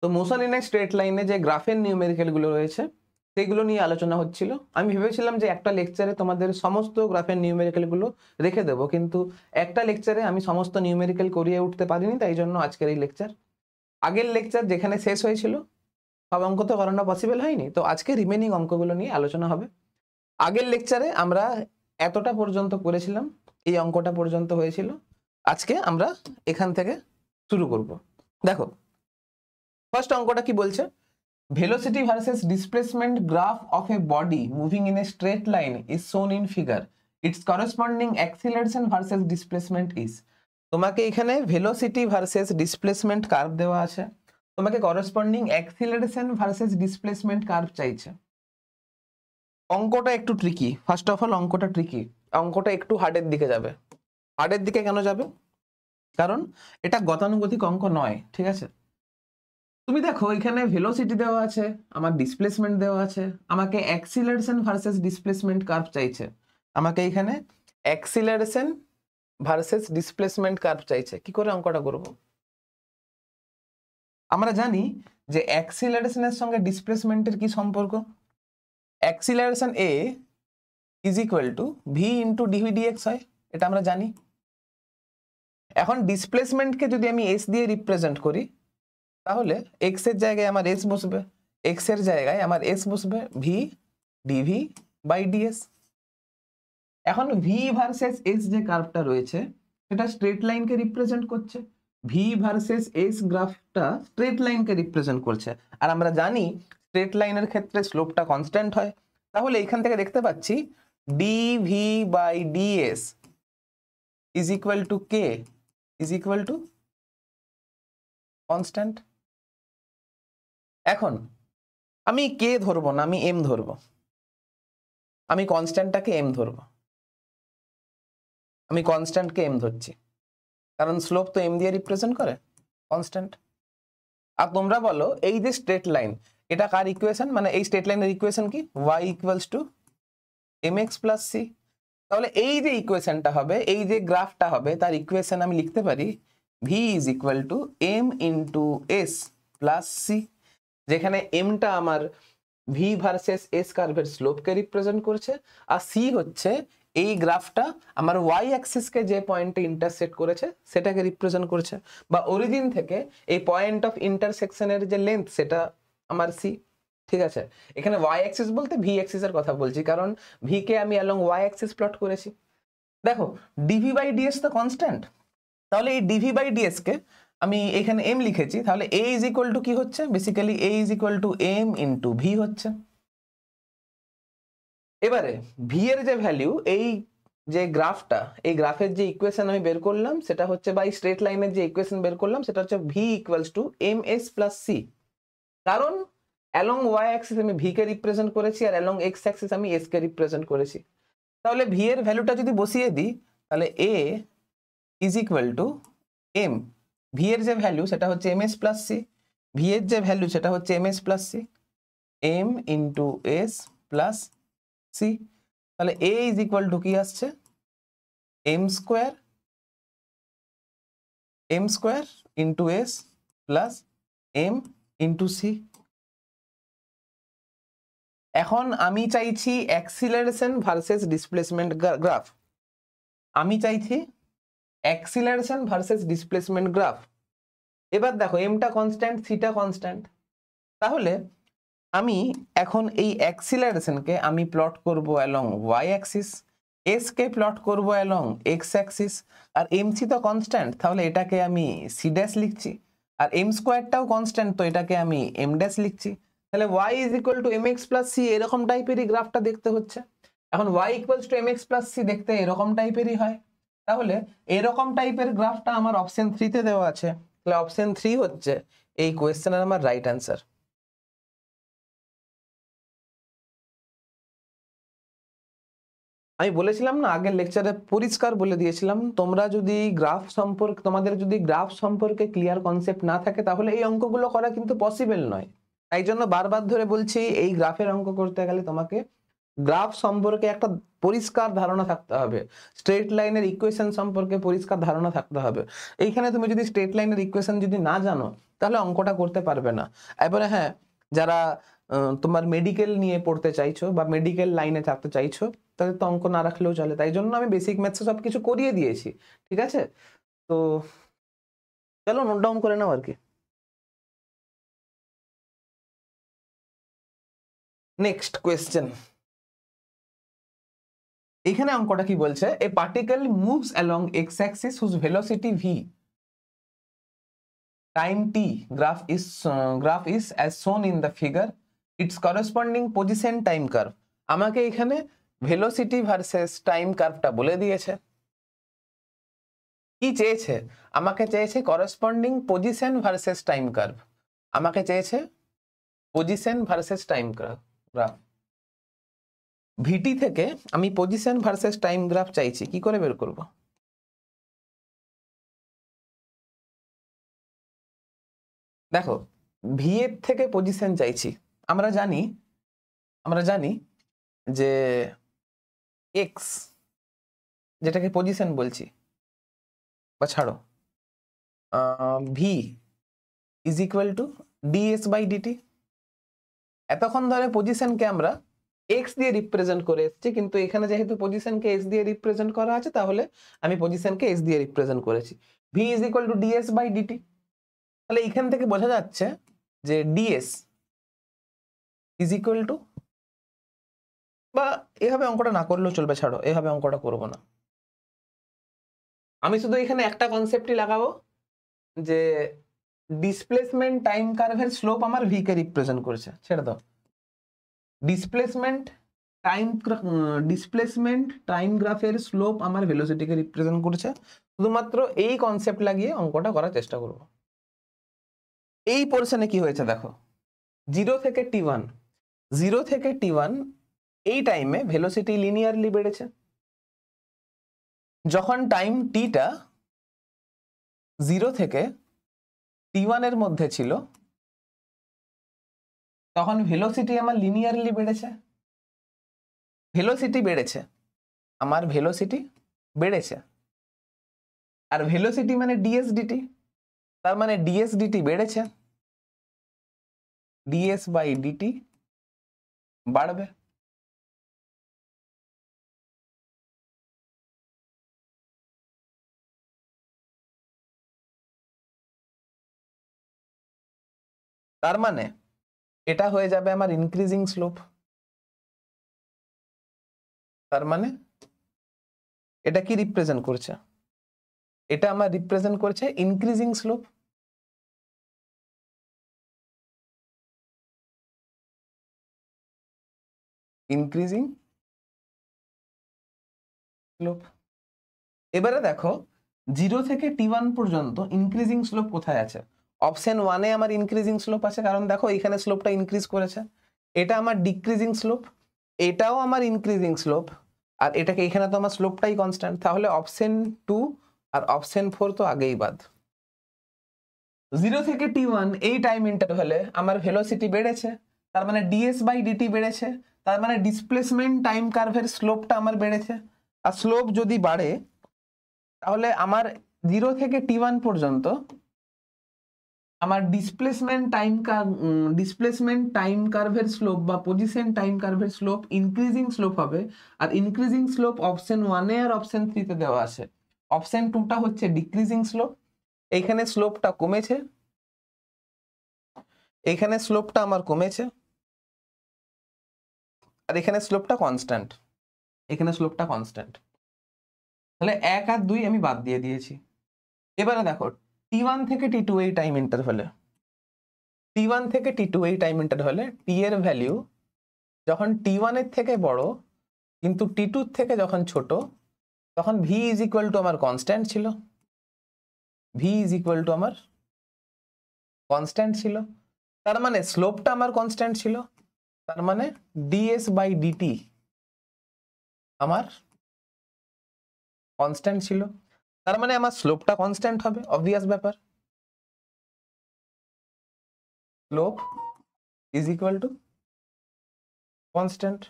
তো motion in a straight লাইনে যে গ্রাফের নিউমেরিক্যাল গুলো রয়েছে সেগুলো নিয়ে আলোচনা হচ্ছিল। আমি ভেবেছিলাম যে একটা লেকচারে তোমাদের সমস্ত গ্রাফের নিউমেরিক্যাল গুলো রেখে দেবো, কিন্তু একটা লেকচারে আমি সমস্ত নিউমেরিক্যাল করিয়ে উঠতে পারিনি, তাই জন্য আজকের এই লেকচার। আগের লেকচার যেখানে শেষ হয়েছিল সব অঙ্ক তো করানো পসিবল হয়নি, তো আজকে রিমেনিং অঙ্কগুলো নিয়ে আলোচনা হবে। আগের লেকচারে আমরা এতটা পর্যন্ত করেছিলাম, এই অঙ্কটা পর্যন্ত হয়েছিল। আজকে আমরা এখান থেকে শুরু করব। দেখো ফার্স্ট অঙ্কটা কি বলছে, velocity versus displacement graph of A body moving in a straight line is shown in figure, it's corresponding acceleration versus displacement is. তোমাকে এখানে ভেলোসিটি ভার্সেস ডিসপ্লেসমেন্ট কার্ভ দেওয়া আছে, তোমাকে corresponding acceleration versus displacement curve চাইছে। অঙ্কটা একটু tricky, first of all অঙ্কটা tricky, অঙ্কটা একটু হার্ডের দিকে যাবে। হার্ডের দিকে কেন যাবে? কারণ এটা গতানুগতিক অঙ্ক নয়, ঠিক আছে? তুমি দেখো এখানে ভেলোসিটি দেওয়া আছে, আমার ডিসপ্লেসমেন্ট দেওয়া আছে, আমাকে অ্যাক্সিলারেশন ভার্সেস ডিসপ্লেসমেন্ট কার্ভ চাইছে। আমাকে এখানে অ্যাক্সিলারেশন ভার্সেস ডিসপ্লেসমেন্ট কার্ভ চাইছে। কি করে অঙ্কটা করব? আমরা জানি যে অ্যাক্সিলারেশনের সঙ্গে ডিসপ্লেসমেন্টের কি সম্পর্ক। Acceleration a is equal to V into dv dx হয়, এটা আমরা জানি। এখন ডিসপ্লেসমেন্টকে যদি আমি এস দিয়ে রিপ্রেজেন্ট করি, তাহলে এক্স এর জায়গায় আমার এস বসবে, এক্স এর জায়গায় আমার এস বসবে ভি ডিভি বাই ডিএস। এখন ভি ভার্সেস এস যে কার্ভটা রয়েছে সেটা স্ট্রেট লাইনকে রিপ্রেজেন্ট করছে, ভি ভার্সেস এস গ্রাফটা স্ট্রেট লাইনকে রিপ্রেজেন্ট করছে। আর আমরা জানি স্ট্রেট লাইনের ক্ষেত্রে স্লোপটা কনস্ট্যান্ট হয়। তাহলে এখান থেকে দেখতে পাচ্ছি dv by ds is equal to K is equal to constant. এখন আমি কে ধরবো না, আমি এম ধরবো। আমি কনস্ট্যান্টটাকে এম ধরবো, আমি কনস্ট্যান্টকে এম ধরছি, কারণ স্লোপ তো এম দিয়ে রিপ্রেজেন্ট করে, কনস্ট্যান্ট। আর তোমরা বলো এই যে স্ট্রেট লাইন, এটা কার ইকুয়েশন? মানে এই স্ট্রেট লাইনের ইকুয়েশন কি? y equals to mx plus c। তাহলে এই যে ইকুয়েশনটা হবে, এই যে গ্রাফটা হবে, তার ইকুয়েশন আমি লিখতে পারি v is equal to m into S plus c, যেখানে এমটা আমার ভি ভার্সেস এস কার্ভের স্লোপকে রিপ্রেজেন্ট করছে, আর সি হচ্ছে এই গ্রাফটা আমার ওয়াই অ্যাক্সিসকে যে পয়েন্টে ইন্টারসেক্ট করেছে সেটাকে রিপ্রেজেন্ট করছে, বা অরিজিন থেকে এই পয়েন্ট অফ ইন্টারসেকশনের যে লেন্থ সেটা আমার সি। ঠিক আছে, এখানে ওয়াই অ্যাক্সিস বলতে ভি অ্যাক্সিসের কথা বলছি, কারণ ভি কে আমি অ্যালং ওয়াই অ্যাক্সিস প্লট করেছি। দেখো ডিভি বাই ডিএস তো কনস্ট্যান্ট, তাহলে এই ডিভি বাই ডিএস কে আমি এখানে এম লিখেছি, তাহলে এ ইজ ইকুয়াল টু কি হচ্ছে? Basically a is equal to m into v হচ্ছে। এবারে ভি এর যে ভ্যালু, এই যে গ্রাফটা, এই গ্রাফের যে ইকুয়েশন আমি বের করলাম সেটা হচ্ছে, বা স্ট্রেট লাইনের যে ইকুয়েশন বের করলাম সেটা হচ্ছে V equals to M S plus C. কারণ অ্যালং ওয়াই অ্যাক্সিস আমি ভি কে রিপ্রেজেন্ট করেছি, আর অ্যালং এক্স অ্যাক্সিস আমি এস কে রিপ্রেজেন্ট করেছি। তাহলে ভি এর ভ্যালুটা যদি বসিয়ে দিই, তাহলে A is equal to M, V এর যে ভ্যালু সেটা হচ্ছে M S plus C, V এর যে ভ্যালু সেটা হচ্ছে M S plus C, M into S plus C. তাহলে এ ইজ ইকুয়াল টু কি আসছে? M square into S plus m into c. এখন আমি চাইছি অ্যাক্সিলারেশন ভার্সেস ডিসপ্লেসমেন্ট গ্রাফ, আমি চাইছি অ্যাক্সিলারেশন ভার্সেস ডিসপ্লেসমেন্ট গ্রাফ। এবার দেখো এমটা কনস্ট্যান্ট, সিটা কনস্ট্যান্ট, তাহলে আমি এখন এই অ্যাক্সিলারেশনকে আমি প্লট করব অ্যালং ওয়াই অ্যাক্সিস, এস কে প্লট করব অ্যালং এক্স অ্যাক্সিস, আর এমসি তো কনস্ট্যান্ট, তাহলে এটাকে আমি সি ড্যাশ লিখছি, আর এম স্কোয়ারটাও কনস্ট্যান্ট, তো এটাকে আমি এম ড্যাশ লিখছি। তাহলে Y is equal to M x plus c, এরকম টাইপেরই গ্রাফটা দেখতে হচ্ছে। এখন y equals to M x plus c দেখতে এরকম টাইপেরই হয়, তাহলে এরকম টাইপের গ্রাফটা আমার অপশন 3-তে দেওয়া আছে, তাহলে অপশন 3 হচ্ছে এই কোয়েশ্চেনের আমার রাইট অ্যান্সার। আমি বলেছিলাম না আগের লেকচারে, পরিষ্কার বলে দিয়েছিলাম, তোমরা যদি গ্রাফ সম্পর্কে, তোমাদের যদি গ্রাফ সম্পর্কে ক্লিয়ার কনসেপ্ট না থাকে তাহলে এই অঙ্কগুলো করা কিন্তু পসিবল নয়। তাই জন্য বারবার ধরে বলছি, এই গ্রাফের অঙ্ক করতে গেলে তোমাকে গ্রাফ সম্পর্কে একটা পরিষ্কার ধারণা থাকতে হবে, স্ট্রেট লাইনের ইকুয়েশন সম্পর্কে পরিষ্কার ধারণা থাকতে হবে। এইখানে তুমি যদি স্ট্রেট লাইনের ইকুয়েশন যদি না জানো, তাহলে অঙ্কটা করতে পারবে না। এবারে হ্যাঁ, যারা তোমার মেডিকেল নিয়ে পড়তে চাইছো বা মেডিকেল লাইনে থাকতে চাইছো, তাদের তো অঙ্ক না রাখলেও চলে। তাই জন্য আমি বেসিক ম্যাথসে সবকিছু করিয়ে দিয়েছি, ঠিক আছে? তো চলো নোট ডাউন করে নাও আর কি। নেক্সট কোয়েশ্চেন, এখানে অঙ্কটা কি বলছে, a particle moves along x axis whose velocity V, time t, graph is as shown in the figure, its corresponding position time curve। আমাকে এখানে ভেলোসিটি ভার্সেস টাইম কার্ভটা বলে দিয়েছে। কি চেয়েছে? আমাকে চেয়েছে corresponding position versus time curve. আমাকে চেয়েছে পজিশন ভার্সেস টাইম গ্রাফ। ভিটি থেকে আমি পজিশন ভার্সেস টাইম গ্রাফ চাইছি, কি করে বের করব? দেখো, ভি এর থেকে পজিশন চাইছি। আমরা জানি যে এক্স, যেটাকে পজিশন বলছি, বা ছাড়ো, v is equal to ds by dt. এতক্ষণ ধরে পজিশনকে আমরা এক্স দিয়ে রিপ্রেজেন্ট করে এসেছি, কিন্তু এখানে যেহেতু পজিশনকে এক্স দিয়ে রিপ্রেজেন্ট করা আছে, তাহলে আমি পজিশনকে এক্স দিয়ে রিপ্রেজেন্ট করেছি। V is equal to ds by dt. তাহলে এখান থেকে বোঝা যাচ্ছে যে ডিএস ইজ ইকুয়াল টু, বা এভাবে অঙ্কটা না করলেও চলবে, ছাড়ো, এভাবে অঙ্কটা করবো না। আমি শুধু এখানে একটা কনসেপ্টই লাগাবো, যে ডিসপ্লেসমেন্ট টাইম কার্ভের স্লোপ আমার ভি কে রিপ্রেজেন্ট করেছে, ছেড়ে দাও। ডিসপ্লেসমেন্ট টাইম গ্রাফের স্লোপ আমার ভেলোসিটিকে রিপ্রেজেন্ট করছে। শুধুমাত্র এই কনসেপ্ট লাগিয়ে অঙ্কটা করার চেষ্টা করব। এই পোরশনে কি হয়েছে দেখো, 0 থেকে t1 এই টাইমে ভেলোসিটি লিনিয়ারলি বেড়েছে। যখন টাইম টিটা 0 থেকে t1 এর মধ্যে ছিল, তখন ভেলোসিটি আমার লিনিয়ারলি বেড়েছে। আমার ভেলোসিটি বেড়েছে, আর ভেলোসিটি মানে ডিএস ডিটি, তার মানে ডিএস ডিটি বেড়েছে, ডিএস বাই ডিটি বাড়বে। তার মানে এটা হয়ে যাবে আমার ইনক্রিজিং স্লোপ। তার মানে এটা কি রিপ্রেজেন্ট করছে? এটা আমার রিপ্রেজেন্ট করছে ইনক্রিজিং স্লোপ। Increasing slope. এবারে দেখো, 0 থেকে t1 পর্যন্ত ইনক্রিজিং স্লোপ কোথায় আছে? অপশন 1-এ আমার ইনক্রিজিং স্লোপ আছে, কারণ দেখো এখানে স্লোপটা ইনক্রিজ করেছে। এটা আমার ডিক্রিজিং স্লোপ, এটাও আমার ইনক্রিজিং স্লোপ, আর এটাকে এখানে তো আমার স্লোপটাই কনস্ট্যান্ট। তাহলে অপশন 2 আর অপশন 4 তো আগেই বাদ। 0 থেকে t1 এই টাইম ইন্টারভ্যালে আমার ভেলোসিটি বেড়েছে, তার মানে ডিএস বাই ডিটি বেড়েছে, তার মানে ডিসপ্লেসমেন্ট টাইম কার্ভের স্লোপটা আমার বেড়েছে। আর স্লোপ যদি বাড়ে, তাহলে আমার 0 থেকে t1 পর্যন্ত আমার ডিসপ্লেসমেন্ট টাইম কার্ভের স্লোপ বা পজিশন টাইম কার্ভের স্লোপ ইনক্রিজিং স্লোপ হবে। আর ইনক্রিজিং স্লোপ অপশন 1-এ আর অপশন 3-তে দেওয়া আছে। অপশন 2টা হচ্ছে ডিক্রিজিং স্লোপ, এইখানে স্লোপটা কমেছে, এইখানে স্লোপটা আমার কমেছে, আর এখানে স্লোপটা কনস্ট্যান্ট, এখানে স্লোপটা কনস্ট্যান্ট। তাহলে 1 আর 2 আমি বাদ দিয়ে দিয়েছি। এবারে দেখো, t1 থেকে t2 এই টাইম ইন্টারভ্যালে, টি এর ভ্যালু যখন t1 এর থেকে বড় কিন্তু t2 থেকে যখন ছোট, তখন v ইজ ইকুয়াল টু আমার কনস্ট্যান্ট ছিল। তার মানে স্লোপটা আমার কনস্ট্যান্ট ছিল, তার মানে ds বাই ডিটি আমার কনস্ট্যান্ট ছিল। তার মানে আমার স্লোপটা কনস্ট্যান্ট হবে, অবভিয়াস ব্যাপার। Slope is equal to constant.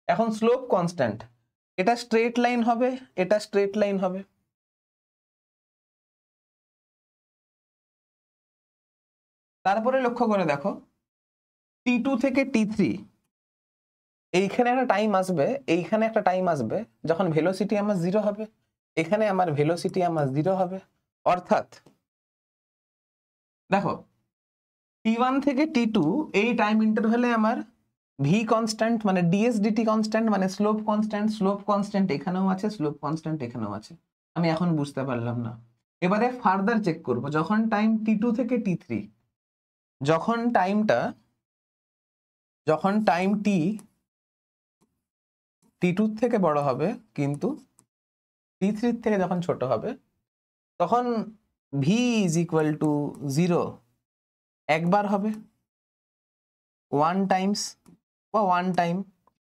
এখন স্লোপ কনস্ট্যান্ট, এটা স্ট্রেট লাইন হবে, এটা স্ট্রেট লাইন হবে। তারপরে লক্ষ্য করে দেখো T2 থেকে T3 এইখানে একটা টাইম আসবে, এইখানে একটা টাইম আসবে যখন ভেলোসিটি আমার 0 হবে, এখানে আমার ভেলোসিটি আমার 0 হবে। অর্থাৎ দেখো T1 থেকে T2 এই টাইম ইন্টারভ্যালে আমার ভি কনস্ট্যান্ট মানে ডিএসডিটি কনস্ট্যান্ট মানে স্লোপ কনস্ট্যান্ট এখানেও আছে, স্লোপ কনস্ট্যান্ট এখানেও আছে। আমি এখন বুঝতে পারলাম না। এবারে ফার্দার চেক করব, যখন টাইম T2 থেকে T3, যখন টাইম T2 থেকে বড় হবে কিন্তু T3 থেকে যখন ছোট হবে, তখন ভি ইজ ইকুয়াল টু 0 একবার হবে, ওয়ান টাইমস বা ওয়ান টাইম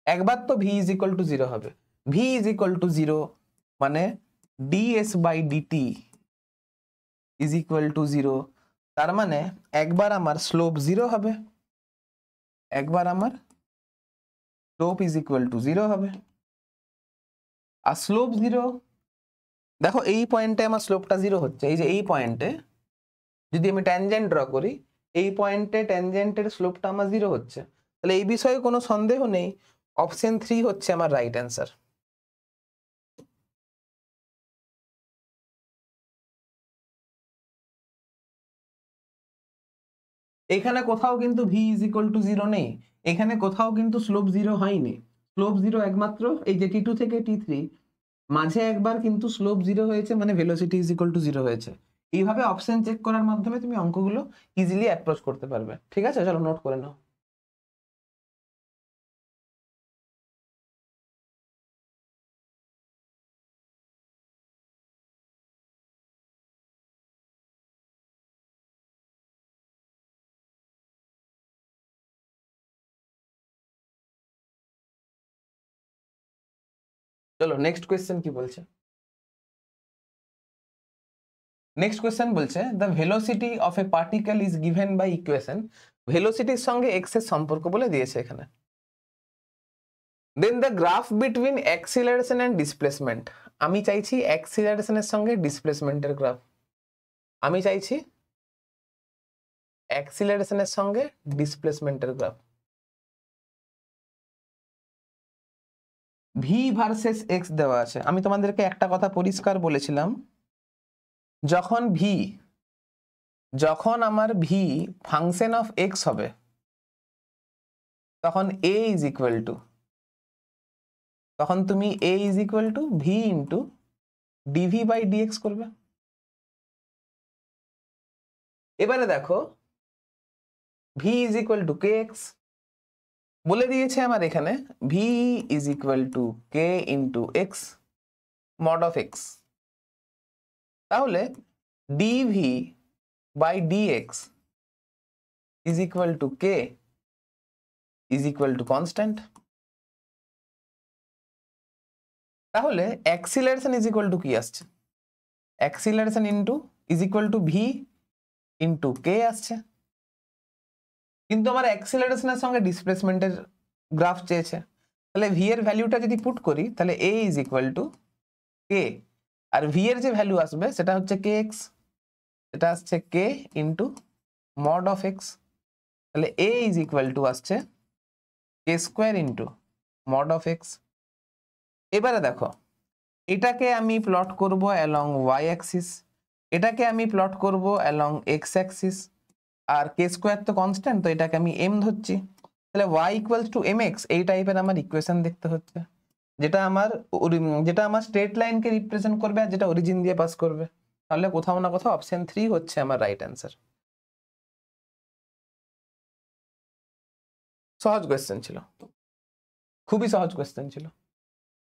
একবার, তো ভি ইজ ইকুয়াল টু 0 হবে। ভি ইজ ইকুয়াল টু 0 মানে ds by dt is equal to 0, তার মানে একবার আমার স্লোপ 0 হবে, একবার আমার স্লোপ ইজ ইকুয়াল টু 0 হবে। আর স্লোপ 0, দেখো এই পয়েন্টে আমার স্লোপটা 0 হচ্ছে, এই যে এই পয়েন্টে যদি আমি ট্যানজেন্ট ড্র করি, এই পয়েন্টে ট্যানজেন্টের স্লোপটা আমার 0 হচ্ছে, তাহলে এই বিষয়ে কোনো সন্দেহ নেই, অপশন 3 হচ্ছে আমার রাইট অ্যান্সার। এখানে কোথাও কিন্তু ভি ইজ ইকুয়াল টু 0 নেই, এখানে কোথাও কিন্তু স্লোপ 0 হয়নি। স্লোপ 0 একমাত্র এই যে T2 থেকে T3 মাঝে একবার কিন্তু স্লোপ 0 হয়েছে, মানে ভেলোসিটি ইজ ইকুয়াল টু 0 হয়েছে। এইভাবে অপশন চেক করার মাধ্যমে তুমি অঙ্কগুলো ইজিলি অ্যাপ্রোচ করতে পারবে। ঠিক আছে, চলো নোট করে নাও। চলো নেক্সট কোয়েশ্চেন কি বলছে। নেক্সট কোয়েশ্চেন বলছে the velocity of a particle is given by equation, ভেলোসিটির সঙ্গে এক্স এর সম্পর্ক বলে দিয়েছে এখানে। Then the graph between acceleration and displacement, আমি চাইছি অ্যাক্সিলারেশনের সঙ্গে ডিসপ্লেসমেন্টের গ্রাফ, আমি চাইছি অ্যাক্সিলারেশনের সঙ্গে ডিসপ্লেসমেন্টের গ্রাফ। ভি ভার্সেস এক্স দেওয়া আছে, আমি তোমাদেরকে একটা কথা পরিষ্কার বলেছিলাম, যখন আমার ভি ফাংশন অফ এক্স হবে, তখন এ ইজ ইকুয়াল টু, তখন তুমি A is equal to V into dv by dx করবে। এবারে দেখো V is equal to K X বলে দিয়েছে আমার এখানে, V is equal to K into X mod of X, তাহলে dv by dx is equal to K is equal to constant. তাহলে acceleration is equal to কি আসছে, acceleration into is equal to V into K আসছে, কিন্তু আমার অ্যাক্সিলারেশনের সঙ্গে ডিসপ্লেসমেন্টের graph চেয়েছে, তাহলে ভি এর ভ্যালুটা যদি পুট করি তাহলে A is equal to K, আর ভি এর যে ভ্যালু আসবে সেটা হচ্ছে কে এক্স, এটা আসছে K into mod of X, তাহলে এ ইজ ইকুয়াল টু আসছে K square into mod of X. এবারে দেখো এটাকে আমি প্লট করব অ্যালং ওয়াই অ্যাক্সিস, এটাকে আমি প্লট করব অ্যালং এক্স অ্যাক্সিস, আর কে স্কোয়ার তো কনস্ট্যান্ট, তো এটাকে আমি এম ধরছি, তাহলে y equals to M x, এই টাইপের আমার ইকুয়েশন দেখতে হচ্ছে, যেটা আমার স্ট্রেট লাইনকে রিপ্রেজেন্ট করবে আর যেটা অরিজিন দিয়ে পাস করবে। তাহলে কোথাও না কোথাও অপশন 3 হচ্ছে আমার রাইট অ্যান্সার। সহজ কোয়েশ্চেন ছিল, খুবই সহজ কোয়েশ্চেন ছিল।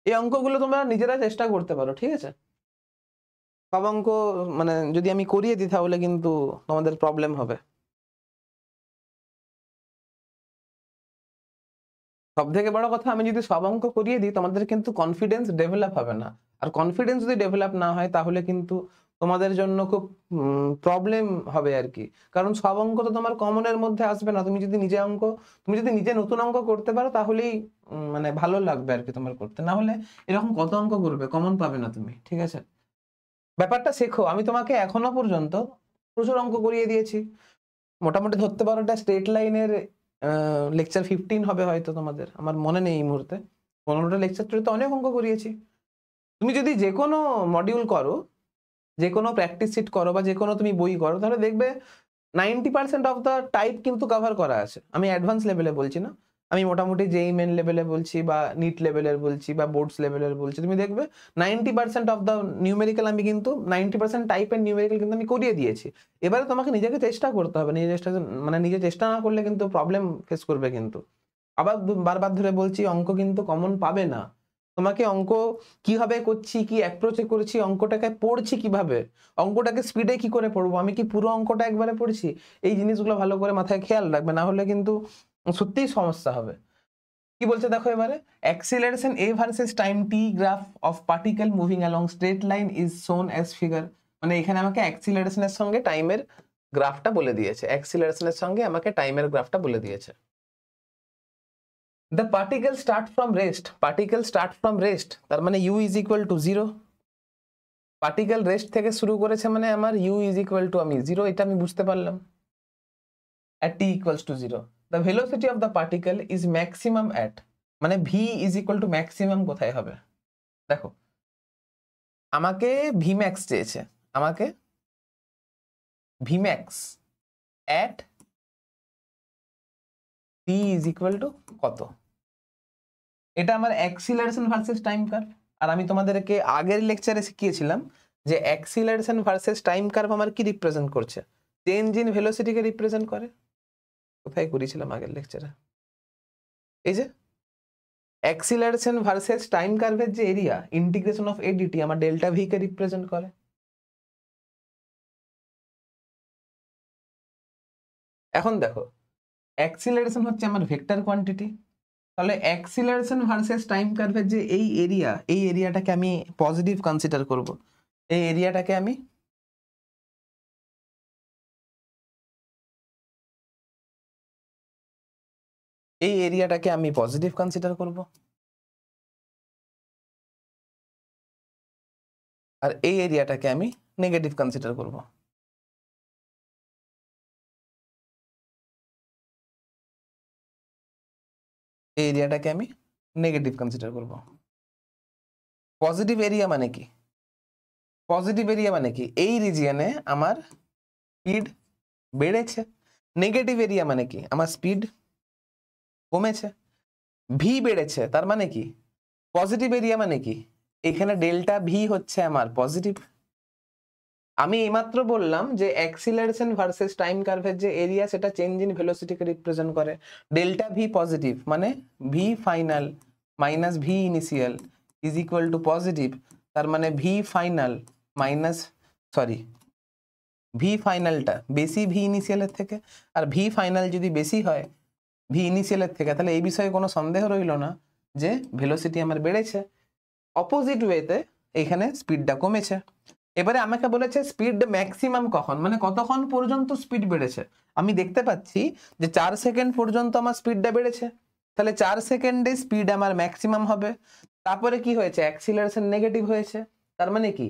এই অঙ্কগুলো তোমরা নিজেরা চেষ্টা করতে পারো, ঠিক আছে। সব অঙ্ক মানে যদি আমি করিয়ে দিই তাহলে কিন্তু তোমাদের প্রবলেম হবে। সব থেকে বড় কথা, আমি যদি সব অঙ্ক করিয়ে দিই তোমাদের কিন্তু কনফিডেন্স ডেভেলপ হবে না, আর কনফিডেন্স যদি ডেভেলপ না হয় তাহলে কিন্তু তোমাদের জন্য খুব প্রবলেম হবে আর কি। কারণ সব অঙ্ক তো তোমার কমনের মধ্যে আসবে না, তুমি যদি নিজে নতুন অঙ্ক করতে পারো তাহলেই মানে ভালো লাগবে আর কি তোমার করতে, না হলে এরকম কত অঙ্ক করবে, কমন পাবে না তুমি, ঠিক আছে। ব্যাপারটা শেখো, আমি তোমাকে এখনো পর্যন্ত প্রচুর অঙ্ক করিয়ে দিয়েছি, মোটামুটি ধরতে পারো এটা স্ট্রেট লাইনের লেকচার 15 হবে হয়তো তোমাদের, আমার মনে নেই এই মুহূর্তে। 15টা লেকচার তো অনেক অঙ্ক করিয়েছি। তুমি যদি যে কোনো মডিউল করো, যে কোনো প্র্যাকটিস শিট করো বা যে কোনো তুমি বই করো, তাহলে দেখবে 90% অফ দ্য টাইপ কিন্তু কভার করা আছে। আমি অ্যাডভান্স লেভেলে বলছি না, আমি মোটামুটি যেই মেন লেভেলে বলছি বা নিট লেভেলের বলছি বা বোর্ডস লেভেলের বলছি। তুমি দেখবে 90% অফ দ্য নিউমেরিক্যাল আমি কিন্তু 90% টাইপের নিউমেরিক্যাল কিন্তু আমি করিয়ে দিয়েছি। এবারে তোমাকে নিজেকে চেষ্টা করতে হবে, নিজে চেষ্টা না করলে কিন্তু প্রবলেম ফেস করবে কিন্তু। আবার বারবার ধরে বলছি, অঙ্ক কিন্তু কমন পাবে না। তোমাকে অঙ্ক কিভাবে করছি, কি অ্যাপ্রোচে করছি, অঙ্কটাকে পড়ছি কিভাবে, অঙ্কটাকে স্পিডে কি করে পড়বো, আমি কি পুরো অঙ্কটা একবারে পড়ছি, এই জিনিসগুলো ভালো করে মাথায় খেয়াল রাখবে, না হলে কিন্তু সত্যিই সমস্যা হবে। কি বলছে দেখো এবারে, acceleration a versus time t graph of particle moving along straight line is শোন অ্যাজ ফিগার। মানে এখানে আমাকে অ্যাক্সিলারেশনের সঙ্গে টাইমের গ্রাফটা বলে দিয়েছে, অ্যাক্সিলারেশনের সঙ্গে আমাকে টাইমের গ্রাফটা বলে দিয়েছে। The particle start from rest, particle start from rest, তার মানে u is equal to 0। Particle rest থেকে শুরু করেছে মানে আমার u is equal to আমি 0, এটা আমি বুঝতে পারলাম। at t equals to 0 the velocity of the particle is maximum at, মানে v is equal to maximum কোথায় হবে দেখো, আমাকে vmax চেয়েছে, আমাকে vmax at t is equal to কত, এটা আমার অ্যাক্সিলারেশন ভার্সেস টাইম কার্ভ। আর আমি তোমাদেরকে আগের লেকচারে শিখিয়েছিলাম যে অ্যাক্সিলারেশন ভার্সেস টাইম কার্ভ আমার কি রিপ্রেজেন্ট করছে, চেঞ্জ ইন ভেলোসিটিকে রিপ্রেজেন্ট করে। কোথায় করেছিলাম আগের লেকচারে, এই যে অ্যাক্সিলারেশন ভার্সেস টাইম কার্ভের যে area integration of a dt আমার ডেল্টা ভি কে রিপ্রেজেন্ট করে। এখন দেখো, অ্যাক্সিলারেশন হচ্ছে আমার ভেক্টর কোয়ান্টিটি, তাহলে অ্যাক্সিলারেশন ভার্সেস টাইম কার্ভের যে এই এরিয়াটাকে আমি পজিটিভ কনসিডার করব। এই এরিয়াটাকে আমি পজিটিভ কনসিডার করব, আর এই এরিয়াটাকে আমি নেগেটিভ কনসিডার করব। এই এরিয়াটাকে আমি নেগেটিভ কনসিডার করব। পজিটিভ এরিয়া মানে কি, পজিটিভ এরিয়া মানে কি, এই রিজিয়নে আমার স্পিড বেড়েছে। নেগেটিভ এরিয়া মানে কি, আমার স্পিড কমেছে। ভি বেড়েছে তার মানে কি, পজিটিভ এরিয়া মানে কি, এখানে ডেল্টা ভি হচ্ছে আমার পজিটিভ। আমি এইমাত্র বললাম যে অ্যাক্সিলারেশন ভার্সেস টাইম কার্ভের যে এরিয়া সেটা চেঞ্জ ইন ভেলোসিটিকে রিপ্রেজেন্ট করে। ডেল্টা ভি পজিটিভ মানে V final minus V initial is equal two positive, তার মানে ভি ফাইনাল মাইনাস ভি ফাইনালটা বেশি ভি ইনিশিয়ালের থেকে, আর ভি ফাইনাল যদি বেশি হয় ভি ইনিশিয়ালের থেকে, তাহলে এই বিষয়ে কোনো সন্দেহ রইল না যে ভেলোসিটি আমার বেড়েছে। অপোজিট ওয়েতে এখানে স্পিডটা কমেছে। এবারে আমাকে বলেছে স্পিড ম্যাক্সিমাম কখন, মানে কতক্ষণ পর্যন্ত স্পিড বেড়েছে। আমি দেখতে পাচ্ছি যে 4 সেকেন্ড পর্যন্ত আমার স্পিডটা বেড়েছে, তাহলে 4 সেকেন্ডে স্পিড আমার ম্যাক্সিমাম হবে। তারপরে কি হয়েছে, অ্যাক্সিলারেশন নেগেটিভ হয়েছে, তার মানে কি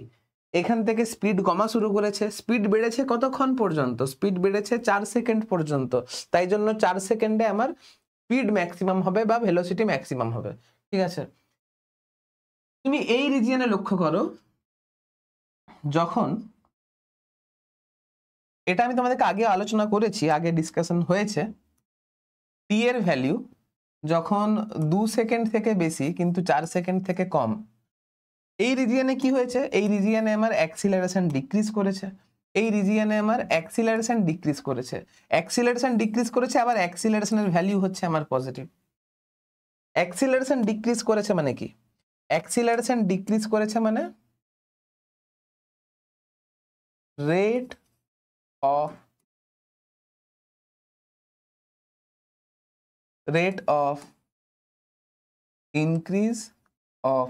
এখান থেকে স্পিড কমা শুরু করেছে। স্পিড বেড়েছে কতক্ষণ পর্যন্ত, স্পিড বেড়েছে 4 সেকেন্ড পর্যন্ত, তাই জন্য 4 সেকেন্ডে আমার স্পিড ম্যাক্সিমাম হবে বা ভেলোসিটি ম্যাক্সিমাম হবে। ঠিক আছে, তুমি এই রিজিয়নে লক্ষ্য করো, যখন এটা আমি তোমাদেরকে আগে আলোচনা করেছি, আগে ডিসকাশন হয়েছে, টি এর ভ্যালু যখন 2 সেকেন্ড থেকে বেশি কিন্তু 4 সেকেন্ড থেকে কম, এই রিজিয়নে কি হয়েছে, এই রিজিয়নে আমার অ্যাক্সিলারেশন ডিক্রিজ করেছে, এই রিজিয়নে আমার অ্যাক্সিলারেশন ডিক্রিজ করেছে, আবার অ্যাক্সিলারেশনের ভ্যালু হচ্ছে আমার পজিটিভ। অ্যাক্সিলারেশন ডিক্রিজ করেছে মানে কি, অ্যাক্সিলারেশন ডিক্রিজ করেছে মানে rate of increase of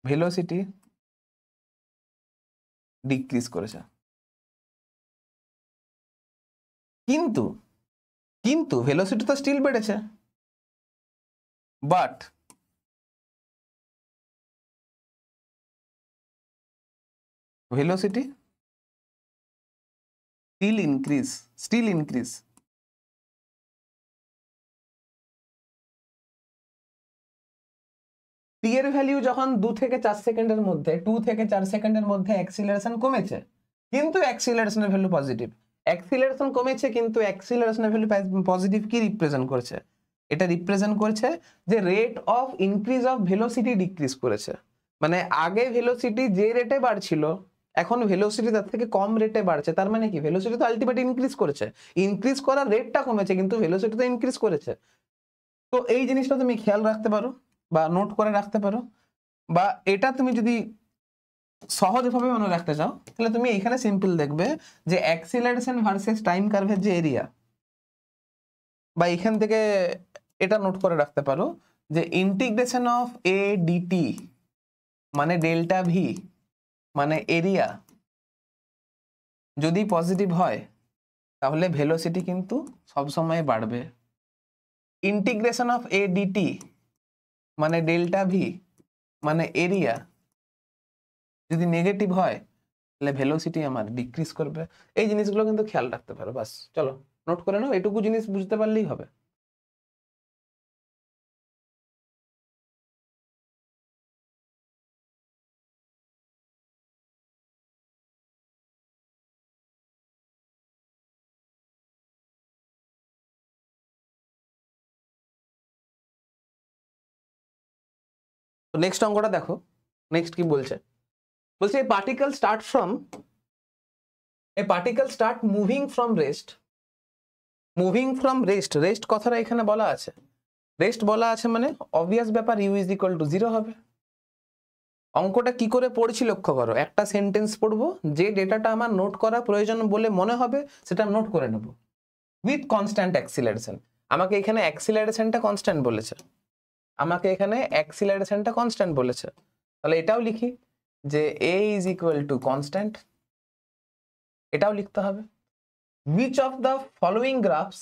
velocity decrease করেছে। কিন্তু ভেলোসিটি তো স্টিল বেড়েছে, but velocity still increase t এর ভ্যালু যখন 2 থেকে 4 সেকেন্ডের মধ্যে 2 থেকে 4 সেকেন্ডের মধ্যে অ্যাক্সিলারেশন কমেছে কিন্তু অ্যাক্সিলারেশনের ভ্যালু পজিটিভ, অ্যাক্সিলারেশন কমেছে কিন্তু অ্যাক্সিলারেশনের ভ্যালু পজিটিভ, কি রিপ্রেজেন্ট করছে? এটা রিপ্রেজেন্ট করছে যে rate of increase of velocity decrease করেছে। মানে আগে ভেলোসিটি যে রেটে বাড়ছিল এখন ভেলোসিটি তার থেকে কম রেটে বাড়ছে, তার মানে কি ভেলোসিটি তো আলটিমেটলি ইনক্রিজ করেছে, ইনক্রিজ করার রেটটা কমেছে কিন্তু ভেলোসিটি তো ইনক্রিজ করেছে। তো এই জিনিসটা তুমি খেয়াল রাখতে পারো বা নোট করে রাখতে পারো, বা এটা তুমি যদি সহজভাবে মনে রাখতে চাও তাহলে তুমি এখানে সিম্পল দেখবে যে অ্যাক্সিলারেশন ভার্সেস টাইম কার্ভের যে এরিয়া, বা এখান থেকে এটা নোট করে রাখতে পারো যে ইন্টিগ্রেশন অফ এ ডিটি মানে ডেল্টা ভি মানে এরিয়া যদি পজিটিভ হয় তাহলে ভেলোসিটি কিন্তু সবসময় বাড়বে। ইন্টিগ্রেশন অফ এ ডিটি মানে ডেল্টা ভি মানে এরিয়া যদি নেগেটিভ হয় তাহলে ভেলোসিটি আমার ডিক্রিজ করবে। এই জিনিসগুলো কিন্তু খেয়াল রাখতে পারো, বাস চলো নোট করে নাও, এটুকু জিনিস বুঝতে পারলেই হবে। তো নেক্সট অঙ্কটা দেখো, নেক্সট কি বলছে, বলছে a particle start moving from rest, rest কথাটা এখানে বলা আছে, রেস্ট বলা আছে মানে অবভিয়াস ব্যাপার ইউ ইজ ইকুয়াল টু 0 হবে। অঙ্কটা কি করে পড়ছি লক্ষ্য করো, একটা সেন্টেন্স পড়বো, যে ডেটাটা আমার নোট করা প্রয়োজন বলে মনে হবে সেটা নোট করে নেব উইথ কনস্ট্যান্ট অ্যাক্সিলারেশন। আমাকে এখানে অ্যাক্সিলারেশনটা কনস্ট্যান্ট বলেছে, তাহলে এটাও লিখি যে এ ইজ ইকুয়াল টু কনস্ট্যান্ট, এটাও লিখতে হবে। which of the following graphs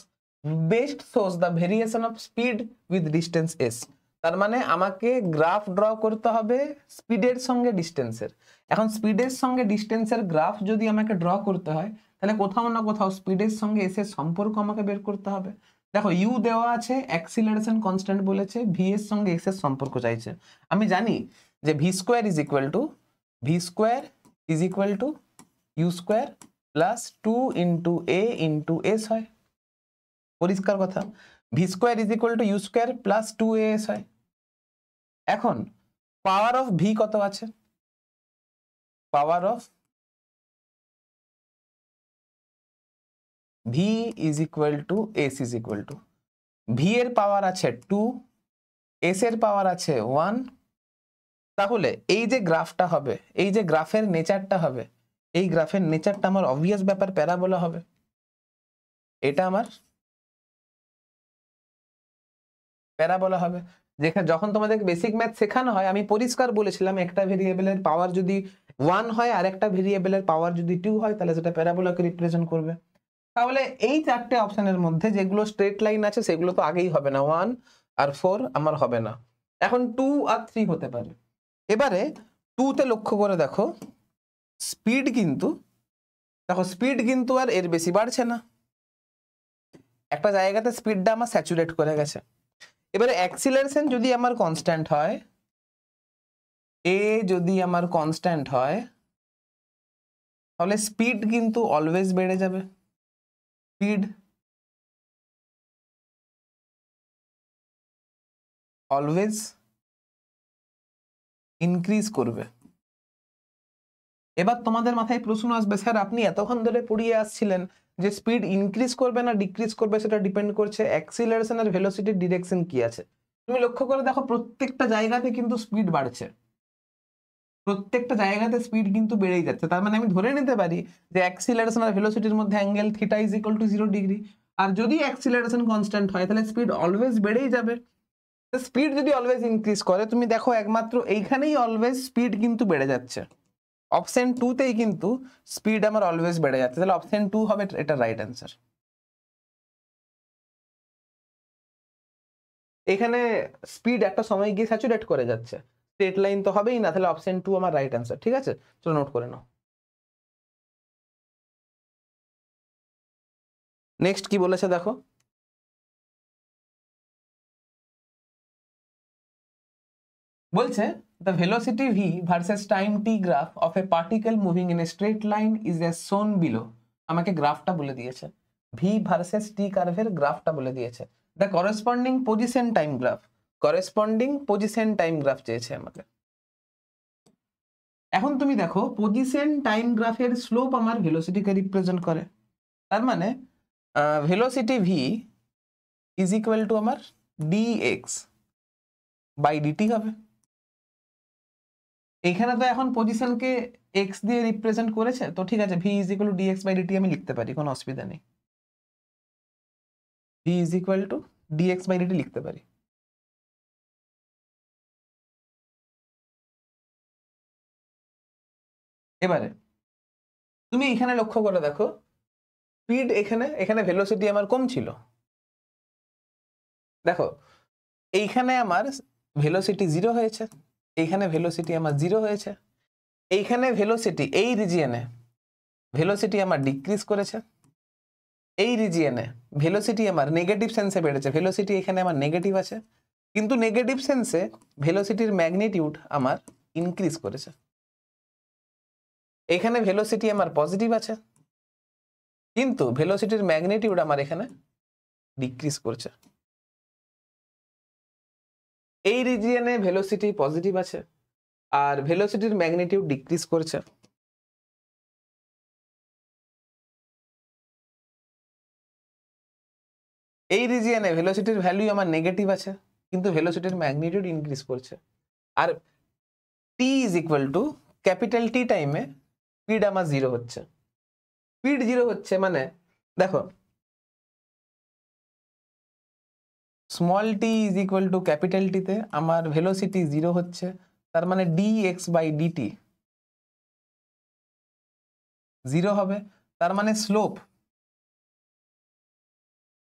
best shows the variation of speed with distance s, তার মানে আমাকে গ্রাফ ড্র করতে হবে স্পিডের সঙ্গে ডিস্টেন্সের। এখন স্পিডের সঙ্গে ডিস্টেন্সের গ্রাফ যদি আমাকে ড্র করতে হয় তাহলে কোথাও না কোথাও স্পিডের সঙ্গে এস এর সম্পর্ক আমাকে বের করতে হবে। দেখো ইউ দেওয়া আছে, অ্যাক্সিলারেশন কনস্ট্যান্ট বলেছে, ভি এর সঙ্গে এস এর সম্পর্ক চাইছে। আমি জানি যে v square is equal to u square plus 2 into a into s হয়, পরিষ্কার কথা। V square is equal to u square plus 2as হয়। এখন পাওয়ার অফ ভি কত আছে, power of v is equal to s is equal to, ভি এর power আছে 2, এস এর পাওয়ার আছে 1। তাহলে এই যে গ্রাফটা হবে, এই যে গ্রাফের নেচারটা হবে, এই গ্রাফের নেচারটা আমার অবভিয়াস ব্যাপার প্যারাবোলা হবে। এটা আমার প্যারাবোলা হবে। যেখানে যখন তোমাদের বেসিক ম্যাথ শেখানো হয় আমি পরিষ্কার বলেছিলাম একটা ভেরিয়েবলের পাওয়ার যদি 1 হয় আর একটা ভেরিয়েবলের পাওয়ার যদি 2 হয় তাহলে সেটা প্যারাবোলাকে রিপ্রেজেন্ট করবে। তাহলে এই চারটে অপশনের মধ্যে যেগুলো স্ট্রেট লাইন আছে সেগুলো তো আগেই হবে না, 1 আর 4 আমার হবে না, এখন 2 আর 3 হতে পারে। এবারে 2 তে লক্ষ্য করে দেখো স্পিড কিন্তু আর এর বেশি বাড়ছে না, একটা জায়গাতে স্পিডটা আমার স্যাচুরেট করে গেছে। এবারে অ্যাক্সিলারেশন যদি আমার কনস্ট্যান্ট হয়, এ যদি আমার কনস্ট্যান্ট হয় তাহলে স্পিড কিন্তু অলওয়েজ বেড়ে যাবে, স্পিড অলওয়েজ ইনক্রিজ করবে। এবার তোমাদের মাথায় প্রশ্ন আসবে, স্যার আপনি এতক্ষণ ধরে পড়িয়ে আসছিলেন যে স্পিড ইনক্রিজ করবে না ডিক্রিজ করবে সেটা ডিপেন্ড করছে অ্যাক্সিলারেশন আর ভেলোসিটির ডিরেকশন কি আছে। তুমি লক্ষ্য করে দেখো প্রত্যেকটা জায়গাতে কিন্তু স্পিড বাড়ছে, প্রত্যেকটা জায়গাতে স্পিড কিন্তু বেড়েই যাচ্ছে। তার মানে আমি ধরে নিতে পারি যে অ্যাক্সিলারেশন আর ভেলোসিটির মধ্যে angle theta is equal to 0 degree. আর যদি অ্যাক্সিলারেশন কনস্ট্যান্ট হয় তাহলে স্পিড অলওয়েজ বেড়েই যাবে। স্পিড যদি অলওয়েজ ইনক্রিজ করে তুমি দেখো একমাত্র এইখানেই অলওয়েজ স্পিড কিন্তু বেড়ে যাচ্ছে, অপশন 2 তেই কিন্তু স্পিড আমার অলওয়েজ বেড়ে যাচ্ছে, তাহলে অপশন 2 হবে এটা রাইট অ্যান্সার। এখানে স্পিড একটা সময় গিয়ে স্যাচুরেট করে যাচ্ছে, স্ট্রেট লাইন তো হবেই না, তাহলে অপশন 2 আমার রাইট অ্যান্সার। ঠিক আছে, চলো নোট করে নাও। নেক্সট কি বলেছে দেখো, বলছে the velocity v versus time t graph of a particle moving in a straight line is as shown below। আমাকে গ্রাফটা বলে দিয়েছে, v versus t কার্ভের গ্রাফটা বলে দিয়েছে, the corresponding position time graph, corresponding position time graph চেয়েছে আমাকে। এখন তুমি দেখো পজিশন টাইম গ্রাফের স্লোপ আমার ভেলোসিটিকে রিপ্রেজেন্ট করে, তার মানে velocity v is equal two আমার dx বাই dt হবে। এখানে তো এখন পজিশনকে x দিয়ে রিপ্রেজেন্ট করেছে, তো ঠিক আছে v is equal to dx by dt আমি লিখতে পারি, কোনো অসুবিধা নেই, v is equal to dx by dt লিখতে পারি। এবারে তুমি এখানে লক্ষ্য করে দেখো, স্পিড এখানে ভেলোসিটি আমার কম ছিল, দেখো এইখানে আমার ভেলোসিটি 0 হয়েছে, এইখানে ভেলোসিটি আমার 0 হয়েছে, এইখানে ভেলোসিটি এই রিজিয়নে ভেলোসিটি আমার ডিক্রিজ করেছে, এই রিজিয়নে ভেলোসিটি আমার নেগেটিভ সেন্সে বেড়েছে, ভেলোসিটি এখানে আমার নেগেটিভ আছে, কিন্তু নেগেটিভ সেন্সে ভেলোসিটির ম্যাগনিটিউড আমার ইনক্রিজ করেছে। এখানে ভেলোসিটি আমার পজিটিভ আছে, কিন্তু ভেলোসিটির ম্যাগনিটিউড আমার এখানে ডিক্রিজ করছে। এই রিজিয়নে ভেলোসিটি পজিটিভ আছে আর ভেলোসিটির ম্যাগনিটিউড ডিক্রিজ করছে। এই রিজিয়নে ভেলোসিটির ভ্যালু আমার নেগেটিভ আছে, কিন্তু ভেলোসিটির ম্যাগনিটিউড ইনক্রিজ করছে। আর T is equal to capital T টাইমে স্পিড আমার 0 হচ্ছে, স্পিড 0 হচ্ছে মানে দেখো small tea is equal to capital টিতে আমার ভেলোসিটি 0 হচ্ছে, তার মানে dx বাই dt 0 হবে, তার মানে স্লোপ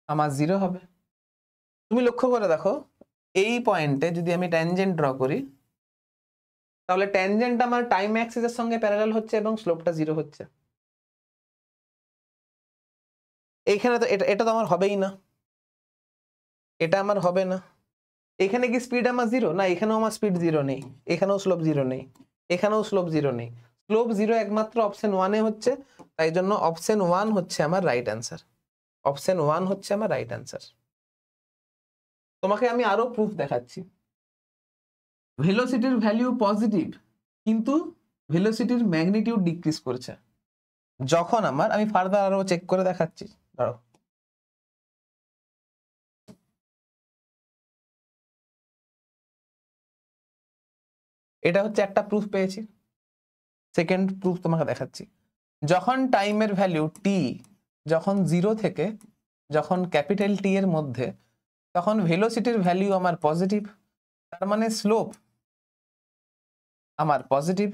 আমার 0 হবে। তুমি লক্ষ্য করে দেখো এই পয়েন্টে যদি আমি ট্যানজেন্ট ড্র করি, তাহলে ট্যানজেন্ট আমার টাইম অ্যাক্সিসের সঙ্গে প্যারালাল হচ্ছে এবং স্লোপটা 0 হচ্ছে। এইখানে তো এটা তো আমার হবেই না, এটা আমার হবে না। এখানে কি স্পিড আমার 0 না, এখানেও আমার স্পিড 0 নেই, এখানেও স্লোপ 0 নেই, এখানেও স্লোপ 0 নেই, স্লোপ 0 একমাত্র অপশন 1 এ হচ্ছে, তাই জন্য অপশন 1 হচ্ছে আমার রাইট অ্যান্সার, অপশন 1 হচ্ছে আমার রাইট অ্যান্সার। তোমাকে আমি আরো প্রুফ দেখাচ্ছি, ভেলোসিটির ভ্যালু পজিটিভ কিন্তু ভেলোসিটির ম্যাগনিটিউড ডিক্রিজ করছে যখন আমার, আমি ফার্দার আরো চেক করে দেখাচ্ছি, দাঁড়াও। এটা হচ্ছে একটা প্রুফ পেয়েছি, সেকেন্ড প্রুফ তোমাকে দেখাচ্ছি। যখন টাইমের ভ্যালু টি যখন 0 থেকে যখন ক্যাপিটাল টি এর মধ্যে, তখন ভেলোসিটির ভ্যালু আমার পজিটিভ, তার মানে স্লোপ আমার পজিটিভ,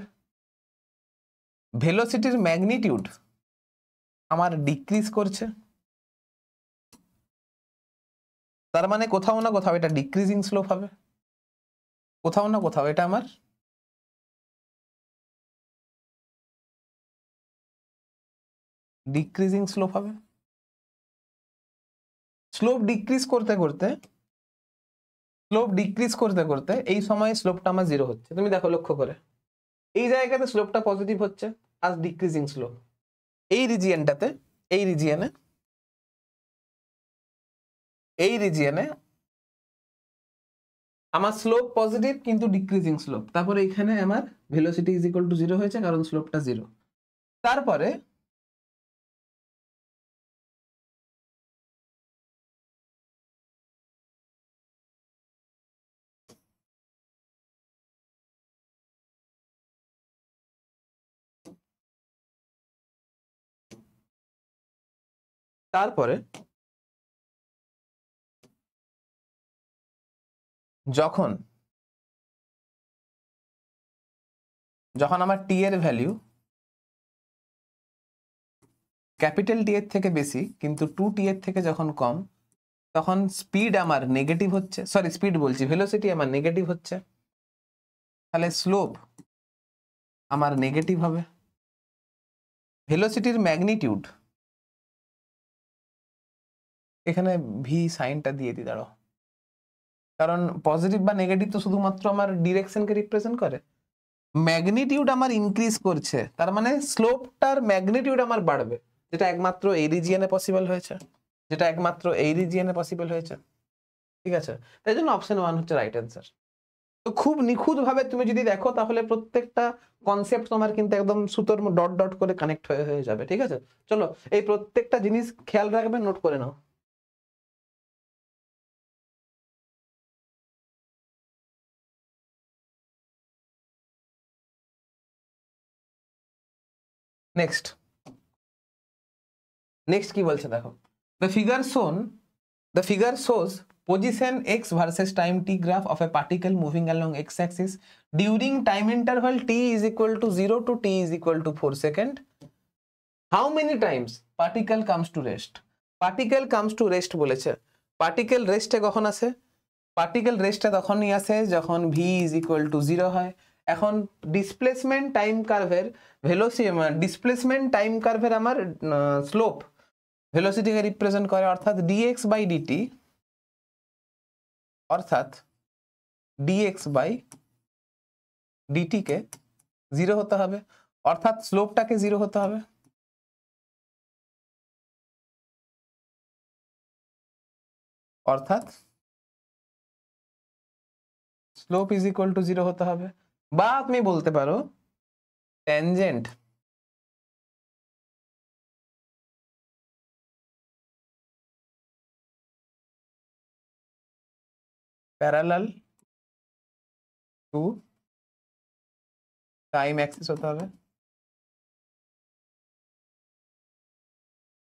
ভেলোসিটির ম্যাগনিটিউড আমার ডিক্রিজ করছে, তার মানে কোথাও না কোথাও এটা ডিক্রিজিং স্লোপ হবে, কোথাও না কোথাও এটা আমার ডিক্রিজিং স্লোপ হবে। স্লোপ ডিক্রিজ করতে করতে এই সময় স্লোপটা আমার 0 হচ্ছে, তুমি দেখো লক্ষ্য করে এই জায়গাতে স্লোপটা পজিটিভ হচ্ছে আজ ডিক্রিজিং স্লোপ, এই রিজিয়নটাতে এই রিজিয়নে আমার স্লোপ পজিটিভ কিন্তু ডিক্রিজিং স্লোপ, তারপরে এখানে আমার ভেলোসিটি ইজ ইকুয়াল টু 0 হয়েছে কারণ স্লোপটা 0। তারপরে যখন আমার টি এর ভ্যালু ক্যাপিটাল টি এর থেকে বেশি কিন্তু 2t এর থেকে যখন কম, তখন স্পিড আমার নেগেটিভ হচ্ছে, সরি স্পিড বলছি, ভেলোসিটি আমার নেগেটিভ হচ্ছে, তাহলে স্লোপ আমার নেগেটিভ হবে। ভেলোসিটির ম্যাগনিটিউড এখানে ভি সাইনটা দিয়ে দিই, দাঁড়াও, কারণ পজিটিভ বা নেগেটিভ তো শুধুমাত্র আমার ডিরেকশনকে রিপ্রেজেন্ট করে। ম্যাগনিটিউড আমার ইনক্রিজ করছে, তার মানে স্লোপটার ম্যাগনিটিউড আমার বাড়বে, যেটা একমাত্র এই রিজিয়নে পসিবল হয়েছে, যেটা একমাত্র এই রিজিয়নে পসিবল হয়েছে। ঠিক আছে, তাই জন্য অপশন 1 হচ্ছে রাইট অ্যান্সার। তো খুব নিখুঁত ভাবে তুমি যদি দেখো তাহলে প্রত্যেকটা কনসেপ্ট তোমার কিন্তু একদম সুতোর ডট ডট করে কানেক্ট হয়ে হয়ে যাবে। ঠিক আছে, চলো এই প্রত্যেকটা জিনিস খেয়াল রাখবে, নোট করে নাও। নেক্সট নেক্সট কি বলছে দেখো, the figure shows position x versus time t graph of a particle moving along x axis during time interval t is equal to 0 to t is equal to 4 second. How many times particle comes to rest? Particle comes to rest বলেছে, particle রেস্টে কখন আসে? Particle রেস্টে তখনই আসে যখন v is equal to 0 হয়। এখন ডিসপ্লেসমেন্ট টাইম কার্ভের ভেলোসিটি, ডিসপ্লেসমেন্ট টাইম কার্ভের আমার স্লোপ ভেলোসিটিকে রিপ্রেজেন্ট করে, অর্থাৎ dx বাই dt, অর্থাৎ dx বাই dt কে 0 হতে হবে, অর্থাৎ স্লোপটাকে 0 হতে হবে, অর্থাৎ স্লোপ ইজ ইকুয়াল টু 0 হতে হবে। বা তুমি বলতে পারো tangent parallel to time axis হতে হবে।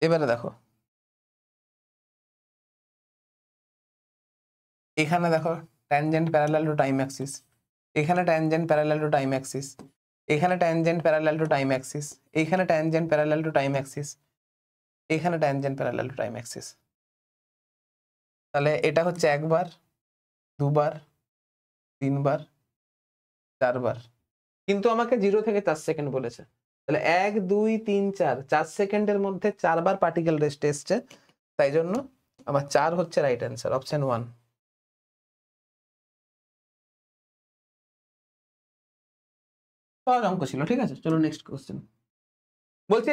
এবারে দেখো, এখানে দেখো tangent parallel to time axis, এখানে tangent parallel to time axis, এখানে tangent parallel to time axis, এখানে tangent parallel to time axis, এখানে tangent parallel to time axis. তাহলে এটা হচ্ছে একবার, দুবার, তিনবার, চারবার, কিন্তু আমাকে 0 থেকে 4 সেকেন্ড বলেছে। তাহলে 1 2 3 4 4 সেকেন্ডের মধ্যে 4 বার পার্টিকেল রেস্ট এসছে, তাই জন্য আমার 4 হচ্ছে রাইট অ্যান্সার, অপশন 1। সহজ অঙ্ক ছিল, ঠিক আছে, চলো নেক্সট কোশ্চেন। বলছে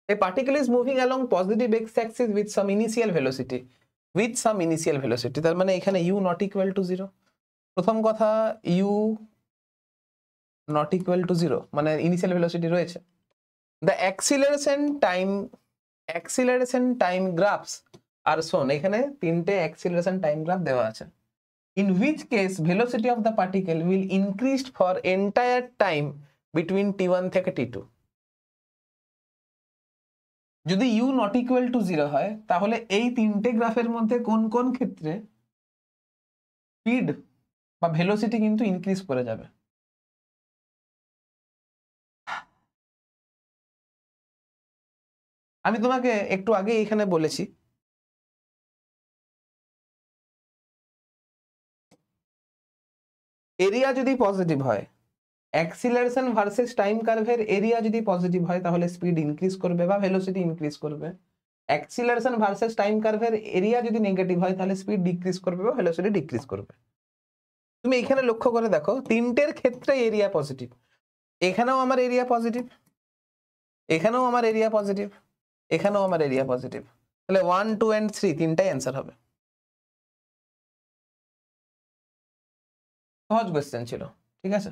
a particle is moving along positive x axis with some initial velocity, তার মানে এখানে u not equal to 0। প্রথম কথা, u not equal to 0 মানে ইনিশিয়াল ভেলোসিটি রয়েছে। the acceleration time graphs are shown, এখানে তিনটে acceleration time graph দেওয়া আছে। in which case velocity of the particle will increase for entire time between t1 থেকে t2। যদি u not equal to 0 হয় তাহলে এই তিনটে গ্রাফের মধ্যে কোন কোন ক্ষেত্রে স্পিড বা ভেলোসিটি কিন্তু ইনক্রিজ করে যাবে। আমি তোমাকে একটু আগে এখানে বলেছি এরিয়া যদি পজিটিভ হয়, অ্যাক্সিলারেশন ভার্সেস টাইম কার্ভের এরিয়া যদি পজিটিভ হয় তাহলে স্পিড ইনক্রিজ করবে বা ভেলোসিটি ইনক্রিজ করবে। অ্যাক্সিলারেশন ভার্সেস টাইম কার্ভের এরিয়া যদি নেগেটিভ হয় তাহলে স্পিড ডিক্রিজ করবে বা ভেলোসিটি ডিক্রিজ করবে। তুমি এখানে লক্ষ্য করে দেখো তিনটের ক্ষেত্রে এরিয়া পজিটিভ, এখানেও আমার এরিয়া পজিটিভ, এখানেও আমার এরিয়া পজিটিভ, এখানেও আমার এরিয়া পজিটিভ, তাহলে 1 2 and 3 তিনটাই অ্যান্সার হবে। সহজ কোয়েশ্চেন ছিল, ঠিক আছে,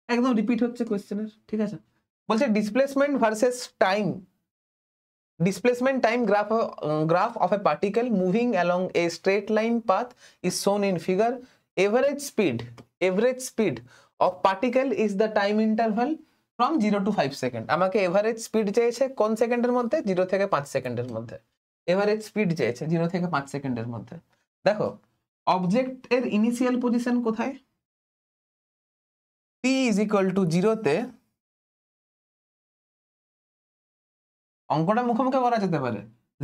একদম রিপিট হচ্ছে কোয়েশ্চেনের। ঠিক আছে, বলছে displacement versus time, displacement time graph of a particle moving along a straight line path is shown in figure. Average speed of particle is the time interval from 0 to 5 second। আমাকে average speed চেয়েছে কোন সেকেন্ডের মধ্যে? 0 থেকে 5 সেকেন্ডের মধ্যে। Average speed চেয়েছে 0 থেকে 5 সেকেন্ডের মধ্যে। দেখো অবজেক্টের ইনিশিয়াল পজিশন কোথায়? t is equal to 0 তে অঙ্কটা মুখোমুখি করা যেতে পারে,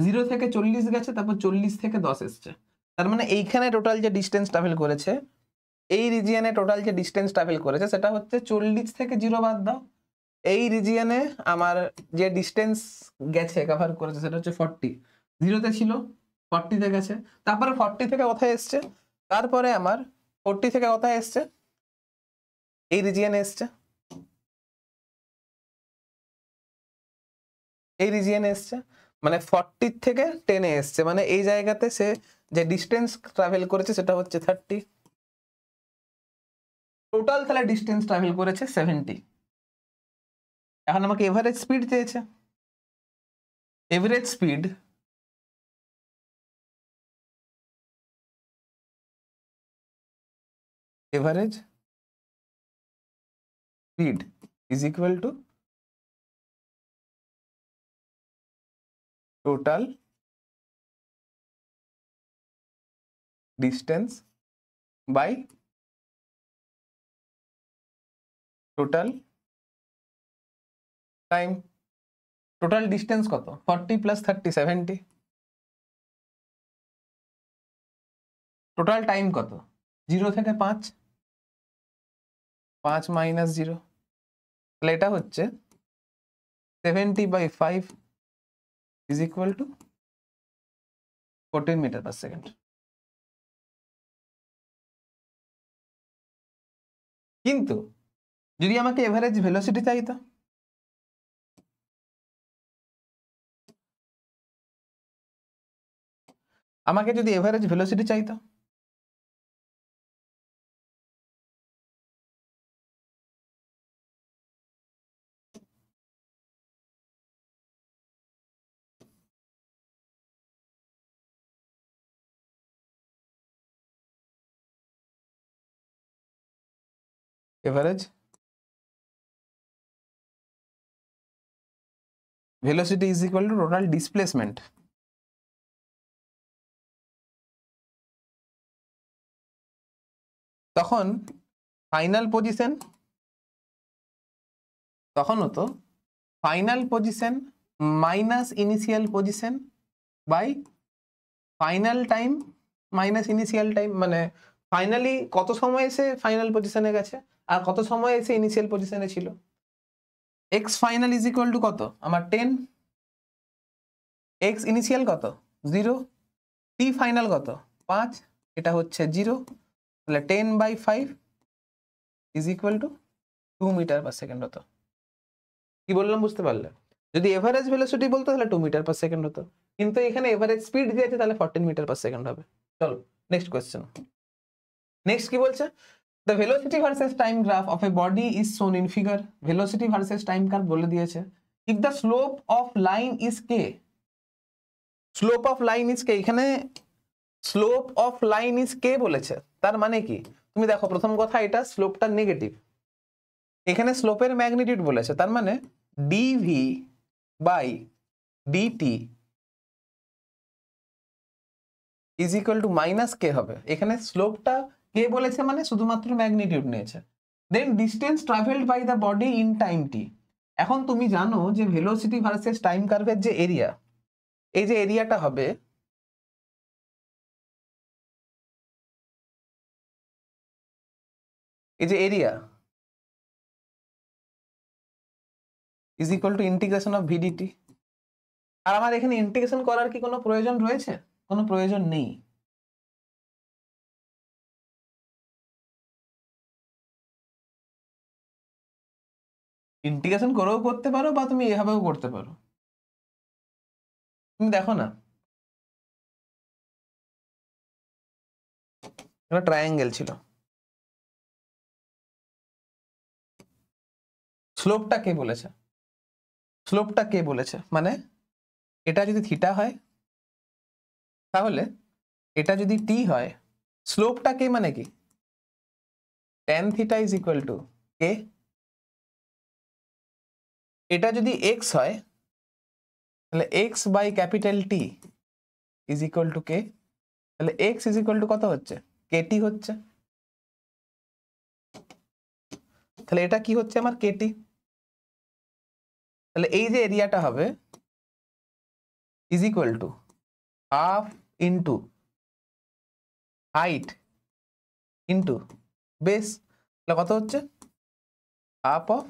0 থেকে 40 গেছে, তারপর 40 থেকে 10 এসছে, তার মানে এইখানে টোটাল যে ডিস্টেন্স ট্রাভেল করেছে, এই রিজিয়নে টোটাল যে ডিস্টেন্স ট্রাভেল করেছে সেটা হচ্ছে 40 থেকে 0 বাদ দাও, এই রিজিয়নে আমার যে ডিস্টেন্স গেছে কভার করেছে সেটা হচ্ছে 40, 0-তে ছিল, 40-তে গেছে, তারপরে 40 থেকে কোথায় এসছে, তারপরে আমার 40 থেকে কোথায় এসছে, এই রিজিয়নে এসছে, এই রিজিয়নে এসছে, মানে 40 থেকে 10-এ এসছে, মানে এই জায়গাতে সে যে ডিস্টেন্স ট্রাভেল করেছে সেটা হচ্ছে 30, টোটাল তাহলে ডিস্টেন্স ট্রাভেল করেছে 70। এখন আমাকে এভারেজ স্পিড চেয়েছে, average speed average speed is equal to total distance by total time. Total distance কত, 40 + 30 70। টোটাল টাইম কত, 0 থেকে 5, 5 - 0, তাহলে এটা হচ্ছে 70/5 ইজ ইকুয়াল টু 14 মিটার/সেকেন্ড। কিন্তু যদি আমাকে এভারেজ ভেলোসিটি চাইতো, আমাকে যদি এভারেজ ভেলোসিটি চাইতো, average velocity is equal to total displacement, তখন ফাইনাল পজিশন, তখন হতো final position minus initial position by final time minus initial time, মানে ফাইনালি কত সময় এসে ফাইনাল পজিশনে গেছে আর কত সময় এসে ইনিশিয়াল পজিশনে ছিল। X final is equal to কত আমার 10, এক্স ইনিশিয়াল কত 0, টি ফাইনাল কত 5, এটা হচ্ছে 0, তাহলে 10/5 ইজ ইকুয়াল টু 2 মিটার/সেকেন্ড হতো। কি বললাম বুঝতে পারলে? যদি এভারেজ ভেলোসিটি বলতো তাহলে 2 মিটার/সেকেন্ড হতো, কিন্তু এখানে এভারেজ স্পিড দিয়েছে তাহলে 14 মিটার/সেকেন্ড হবে। চলো নেক্সট কোয়েশ্চেন। নেক্সট কি বলছে, the velocity versus time graph of a body is shown in figure। velocity versus time curve বলে দিয়েছে, if the slope of line is k, slope of line is k, এখানে slope of line is k বলেছে, তার মানে কি তুমি দেখো, প্রথম কথা এটা স্লোপটা নেগেটিভ, এখানে স্লোপের ম্যাগনিটিউড বলেছে, তার মানে dv/dt is equal to minus K হবে। এখানে স্লোপটা কে বলেছে মানে শুধুমাত্র ম্যাগনিটিউড নিয়েছে। Then distance travelled by the body in time T. এখন তুমি জানো যে ভেলোসিটি ভার্সেস টাইম কার্ভের যে এরিয়া, এই যে এরিয়াটা হবে, এই যে area is equal to integration of vdt. আর আমার এখানে ইন্টিগ্রেশন করার কি কোনো প্রয়োজন রয়েছে? কোনো প্রয়োজন নেই। ইন্টিগ্রেশন করেও করতে পারো বা তুমি এভাবেও করতে পারো। তুমি দেখো না, একটা ট্রায়াঙ্গেল ছিল, স্লোপটা কে বলেছে, স্লোপটা কে বলেছে মানে এটা যদি থিটা হয় তাহলে এটা যদি টি হয়, স্লোপটা কে মানে কি tan theta is equal to K. এটা যদি x হয় তাহলে x/T ইজ ইকুয়াল টু কে, তাহলে x ইজ ইকুয়াল টু কত হচ্ছে kt হচ্ছে, তাহলে এটা কি হচ্ছে আমার kt। তাহলে এই যে এরিয়াটা হবে is equal to half into height into base, তাহলে কত হচ্ছে হাফ অফ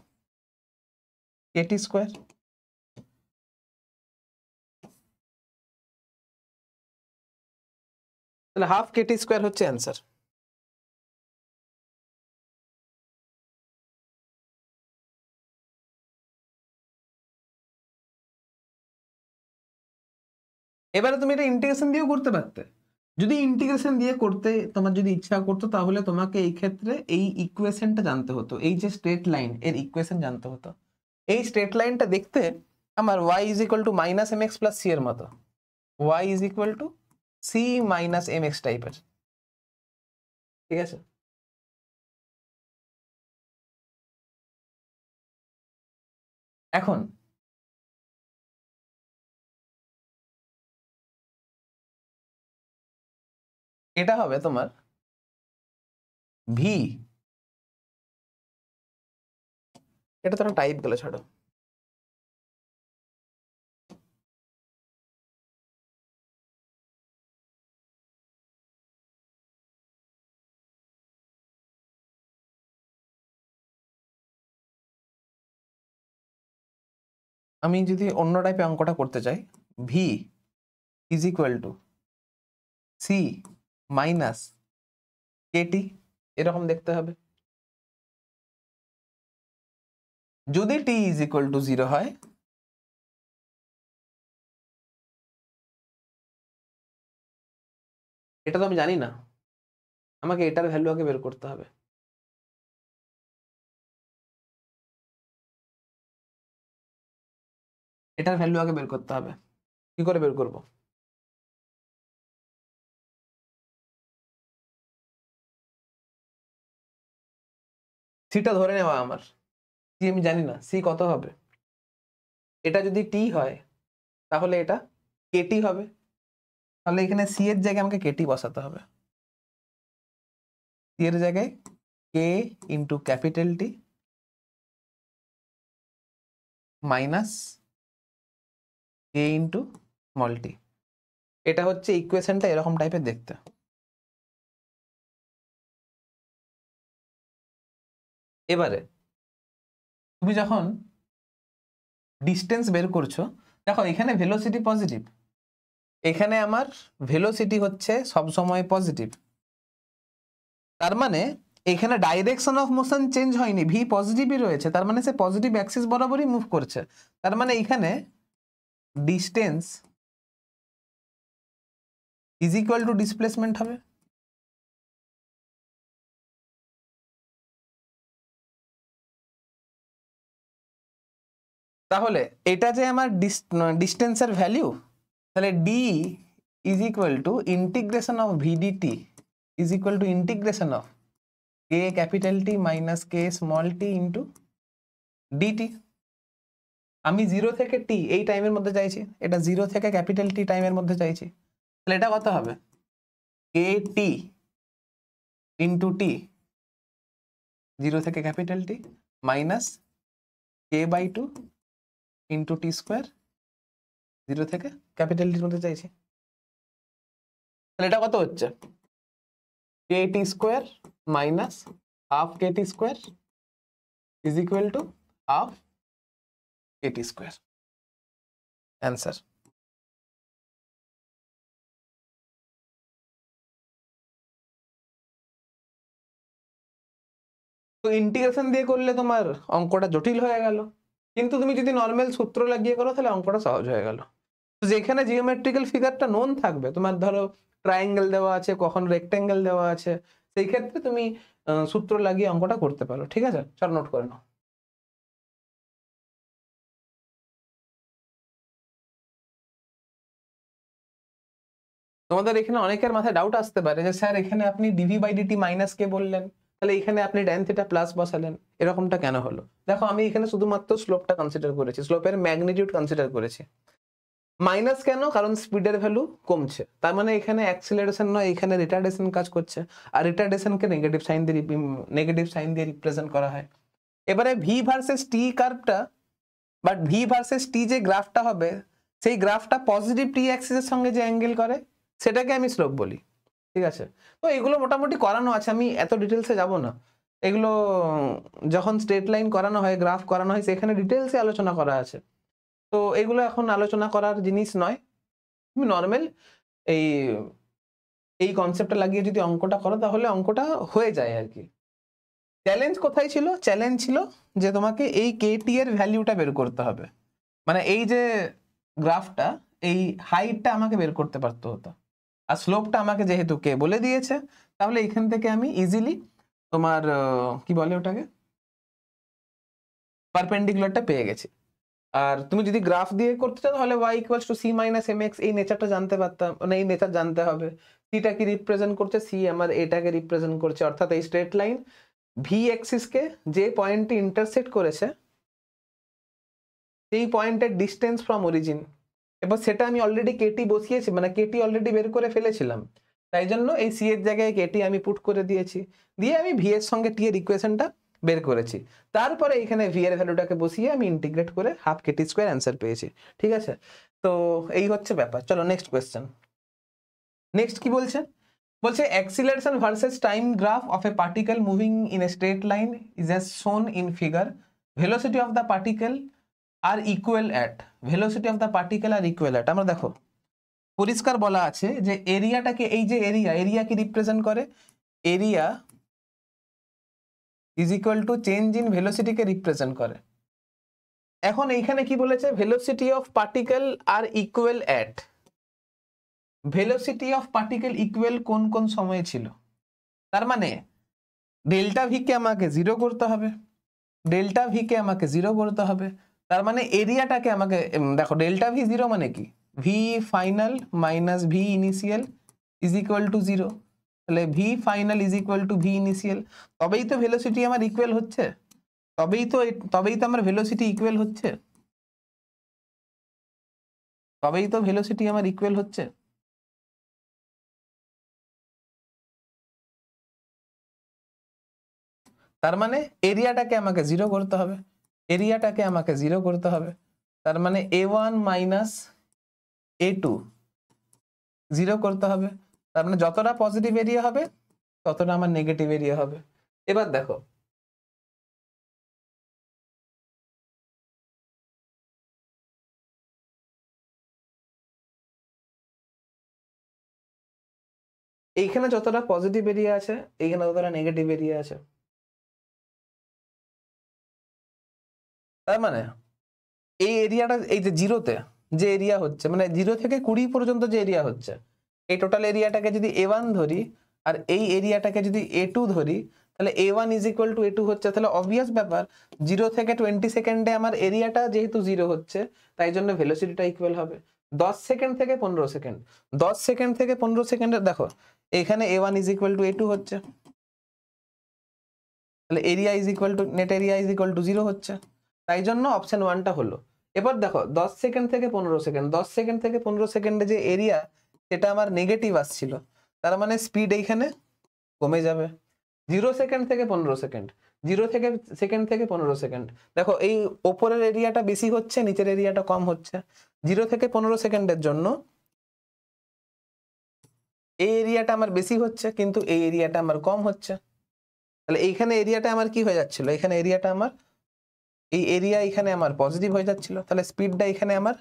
kt স্কোয়ার। তাহলে হাফ কেটি স্কোয়ার হচ্ছে অ্যান্সার। এবারে তুমি এটা ইন্টিগ্রেশন দিয়েও করতে পারতে। যদি ইন্টিগ্রেশন দিয়ে করতে তোমার যদি ইচ্ছা করতো, তাহলে তোমাকে এই ক্ষেত্রে এই ইকুয়েশনটা জানতে হতো, এই যে স্ট্রেট লাইন এর ইকুয়েশন জানতে হতো। এই স্ট্রেট লাইনটা দেখতে আমার y is equal to minus m x plus c এর মতো, y is equal to c minus m x টাইপের, ঠিক আছে? এখন এটা হবে তোমার ভি, এটা তো একটা টাইপ গেলে ছাড়ো। আমি যদি অন্য টাইপে অঙ্কটা করতে চাই, v is equal to c minus kt, এরকম দেখতে হবে। যদি টি ইজ ইকুয়াল টু 0 হয়, এটা তো আমি জানি না, আমাকে এটার ভ্যালু আগে বের করতে হবে। এটার ভ্যালু আগে বের করতে হবে। কি করে বের করব? সিটা ধরে নেওয়া আমার, সি আমি জানি না সি কত হবে। এটা যদি টি হয় তাহলে এটা কেটি হবে, তাহলে এখানে সি এর জায়গায় আমাকে কেটি বসাতে হবে। সি এর জায়গায় কে ইন্টু ক্যাপিটাল টি মাইনাস কে ইন্টু স্মল টি। এটা হচ্ছে ইকুয়েশনটা এরকম টাইপের দেখতে। এবারে তুমি যখন ডিস্টেন্স বের করছো, দেখো এখানে ভেলোসিটি পজিটিভ, এখানে আমার ভেলোসিটি হচ্ছে সব সময় পজিটিভ, তার মানে এখানে ডাইরেকশন অফ মোশন চেঞ্জ হয়নি, ভি পজিটিভই রয়েছে, তার মানে সে পজিটিভ অ্যাক্সিস বরাবরই মুভ করছে। তার মানে এখানে distance is equal to displacement হবে। তাহলে এটা যে আমার ডিস্টেন্সের ভ্যালু, তাহলে d is equal to integration of vdt is equal to integration of k capital t minus k small t into dt. আমি 0 থেকে টি এই টাইমের মধ্যে চাইছি, এটা 0 থেকে ক্যাপিটাল টি টাইমের মধ্যে চাইছি, তাহলে এটা কত হবে? কে টি ইন্টু টি 0 থেকে capital t minus k by 2 into t square 0 থেকে ক্যাপিটাল টির মধ্যে চাইছি। তাহলে এটা কত হচ্ছে? K T square minus half K T square is equal to half K T square, answer. তো ইন্টিগ্রেশন দিয়ে করলে তোমার অঙ্কটা জটিল হয়ে গেল, কিন্তু তুমি যদি নর্মাল সূত্র লাগিয়ে করো তাহলে অঙ্কটা সহজ হয়ে গেল। তো যেখানে জিওমেট্রিক্যাল ফিগারটা নোন থাকবে, তোমার ধরো ট্রায়াঙ্গেল দেওয়া আছে, কখন রেক্ট্যাঙ্গেল দেওয়া আছে, সেই ক্ষেত্রে তুমি সূত্র লাগিয়ে অঙ্কটা করতে পারো। ঠিক আছে, চলো নোট করে নাও। তোমাদের এখানে অনেকের মাথায় ডাউট আসতে পারে যে স্যার এখানে আপনি ডিভি বাই ডিটি মাইনাস কে বললেন, তাহলে এখানে আপনি ট্যান থিটা প্লাস বসালেন, এরকমটা কেন হলো? দেখো আমি এখানে শুধুমাত্র স্লোপটা কনসিডার করেছি, স্লোপের ম্যাগনিটিউড কনসিডার করেছি। মাইনাস কেন? কারণ স্পিডের ভ্যালু কমছে, তার মানে এখানে অ্যাক্সিলারেশন নয়, এখানে রিটার্ডেশন কাজ করছে, আর রিটার্ডেশনকে নেগেটিভ সাইন দিয়ে রিপ্রেজেন্ট করা হয়। এবারে ভি ভার্সেস টি কার্ভটা, বাট ভি ভার্সেস টি যে গ্রাফটা হবে, সেই গ্রাফটা পজিটিভ টি অ্যাক্সিসের সঙ্গে যে অ্যাঙ্গেল করে সেটাকে আমি স্লোপ বলি। ঠিক আছে, তো এগুলো মোটামুটি করানো আছে, আমি এত ডিটেলসে যাব না। এগুলো যখন স্ট্রেট লাইন করানো হয়, গ্রাফ করানো হয়, সেখানে ডিটেলসে আলোচনা করা আছে। তো এগুলো এখন আলোচনা করার জিনিস নয়, তুমি নর্মাল এই এই কনসেপ্টটা লাগিয়ে যদি অঙ্কটা করো তাহলে অঙ্কটা হয়ে যায় আর কি। চ্যালেঞ্জ কোথায় ছিল? চ্যালেঞ্জ ছিল যে তোমাকে এই কেটি এর ভ্যালুটা বের করতে হবে, মানে এই যে গ্রাফটা, এই হাইটটা আমাকে বের করতে পারতে হতো, আর স্লোপটা আমাকে যেহেতু কে বলে দিয়েছে, তাহলে এখান থেকে আমি ইজিলি তোমার কি বলে ওটাকে, পারপেন্ডিকুলারটা পেয়ে গেছি। আর তুমি যদি গ্রাফ দিয়ে করতে চাও তাহলে y equals to c minus mx, এই নেচারটা জানতে পারতাম, মানে এই নেচার জানতে হবে। সিটা কি রিপ্রেজেন্ট করছে? c আমার এটাকে রিপ্রেজেন্ট করছে, অর্থাৎ এই স্ট্রেট লাইন ভি এক্সিসকে যে পয়েন্টে ইন্টারসেক্ট করেছে সেই পয়েন্টের ডিস্টেন্স ফ্রম অরিজিন, এবার সেটা আমি অলরেডি কেটি বসিয়েছি, মানে কেটি অলরেডি বের করে ফেলেছিলাম, তাই জন্য এই সি এর জায়গায় কেটি আমি পুট করে দিয়েছি, দিয়ে আমি ভি এর সঙ্গে টি এর ইকুয়েশনটা বের করেছি। তারপরে এখানে ভি এর ভ্যালুটাকে বসিয়ে আমি ইন্টিগ্রেট করে হাফ কেটি স্কোয়ার অ্যান্সার পেয়েছি। ঠিক আছে, তো এই হচ্ছে ব্যাপার। চলো নেক্সট কোয়েশ্চেন। নেক্সট কি বলছে? বলছে acceleration versus time graph of a particle moving in a straight line is as shown in figure, velocity of the particle are equal at, velocity of the particle are equal at. আমরা দেখো পরিষ্কার বলা আছে যে এরিয়াটাকে, এই যে area কি represent করে? Area is equal to change in ভেলোসিটিকে রিপ্রেজেন্ট করে। এখন এইখানে কি বলেছে? Velocity of particle are equal at, velocity of particle equal কোন কোন সময়ে ছিল? তার মানে ডেল্টা ভি কে আমাকে জিরো করতে হবে, ডেল্টা ভি কে আমাকে জিরো করতে হবে, তার মানে এরিয়াটাকে আমাকে দেখো ডেল্টা ভি জিরো মানে কি? V final minus V initial is equal to zero, তাহলে V final is equal to V initial, তবেই তো ভেলোসিটি আমার ইকুয়াল হচ্ছে, তবেই তো আমার ভেলোসিটি ইকুয়াল হচ্ছে, তবেই তো ভেলোসিটি আমার ইকুয়াল হচ্ছে। তার মানে এরিয়াটাকে আমাকে জিরো করতে হবে, এরিয়াটাকে আমাকে জিরো করতে হবে, তার মানে a1 মাইনাস a2 জিরো করতে হবে, তার মানে যতটা পজিটিভ এরিয়া হবে ততটা আমার নেগেটিভ এরিয়া হবে। এবার দেখো এইখানে যতটা পজিটিভ এরিয়া আছে এইখানে ততটা নেগেটিভ এরিয়া আছে, তার মানে এই এরিয়াটা, এই যে জিরোতে যে এরিয়া হচ্ছে, মানে 0 থেকে 20 পর্যন্ত যে এরিয়া হচ্ছে, এই টোটাল এরিয়াটাকে যদি a1 ধরি আর এই এরিয়াটাকে যদি a2 ধরি, তাহলে a1 is equal two a2 হচ্ছে, তাহলে অবভিয়াস ব্যাপার 0 থেকে 20 সেকেন্ডে আমার এরিয়াটা যেহেতু 0 হচ্ছে, তাই জন্য ভেলোসিটিটা ইকুয়াল হবে 10 সেকেন্ড থেকে 15 সেকেন্ড। 10 সেকেন্ড থেকে 15 সেকেন্ডে দেখো এখানে a1 is equal two a2 হচ্ছে, তাহলে area is equal two, net area is equal to 0 হচ্ছে, তাই জন্য অপশন 1টা হলো। এবার দেখো 10 সেকেন্ড থেকে 15 সেকেন্ড, 10 সেকেন্ড থেকে 15 সেকেন্ডে যে এরিয়া সেটা আমার নেগেটিভ আসছিল, তার মানে স্পিড এইখানে কমে যাবে। 0 সেকেন্ড থেকে 15 সেকেন্ড, 0 থেকে সেকেন্ড থেকে 15 সেকেন্ড, দেখো এই ওপরের এরিয়াটা বেশি হচ্ছে, নিচের এরিয়াটা কম হচ্ছে। 0 থেকে 15 সেকেন্ডের জন্য এই এরিয়াটা আমার বেশি হচ্ছে কিন্তু এই এরিয়াটা আমার কম হচ্ছে, তাহলে এইখানে এরিয়াটা আমার কি হয়ে যাচ্ছিল, এখানে এরিয়াটা আমার, এই এরিয়া এখানে আমার পজিটিভ হয়ে যাচ্ছিল, তাহলে স্পিডটা এখানে আমার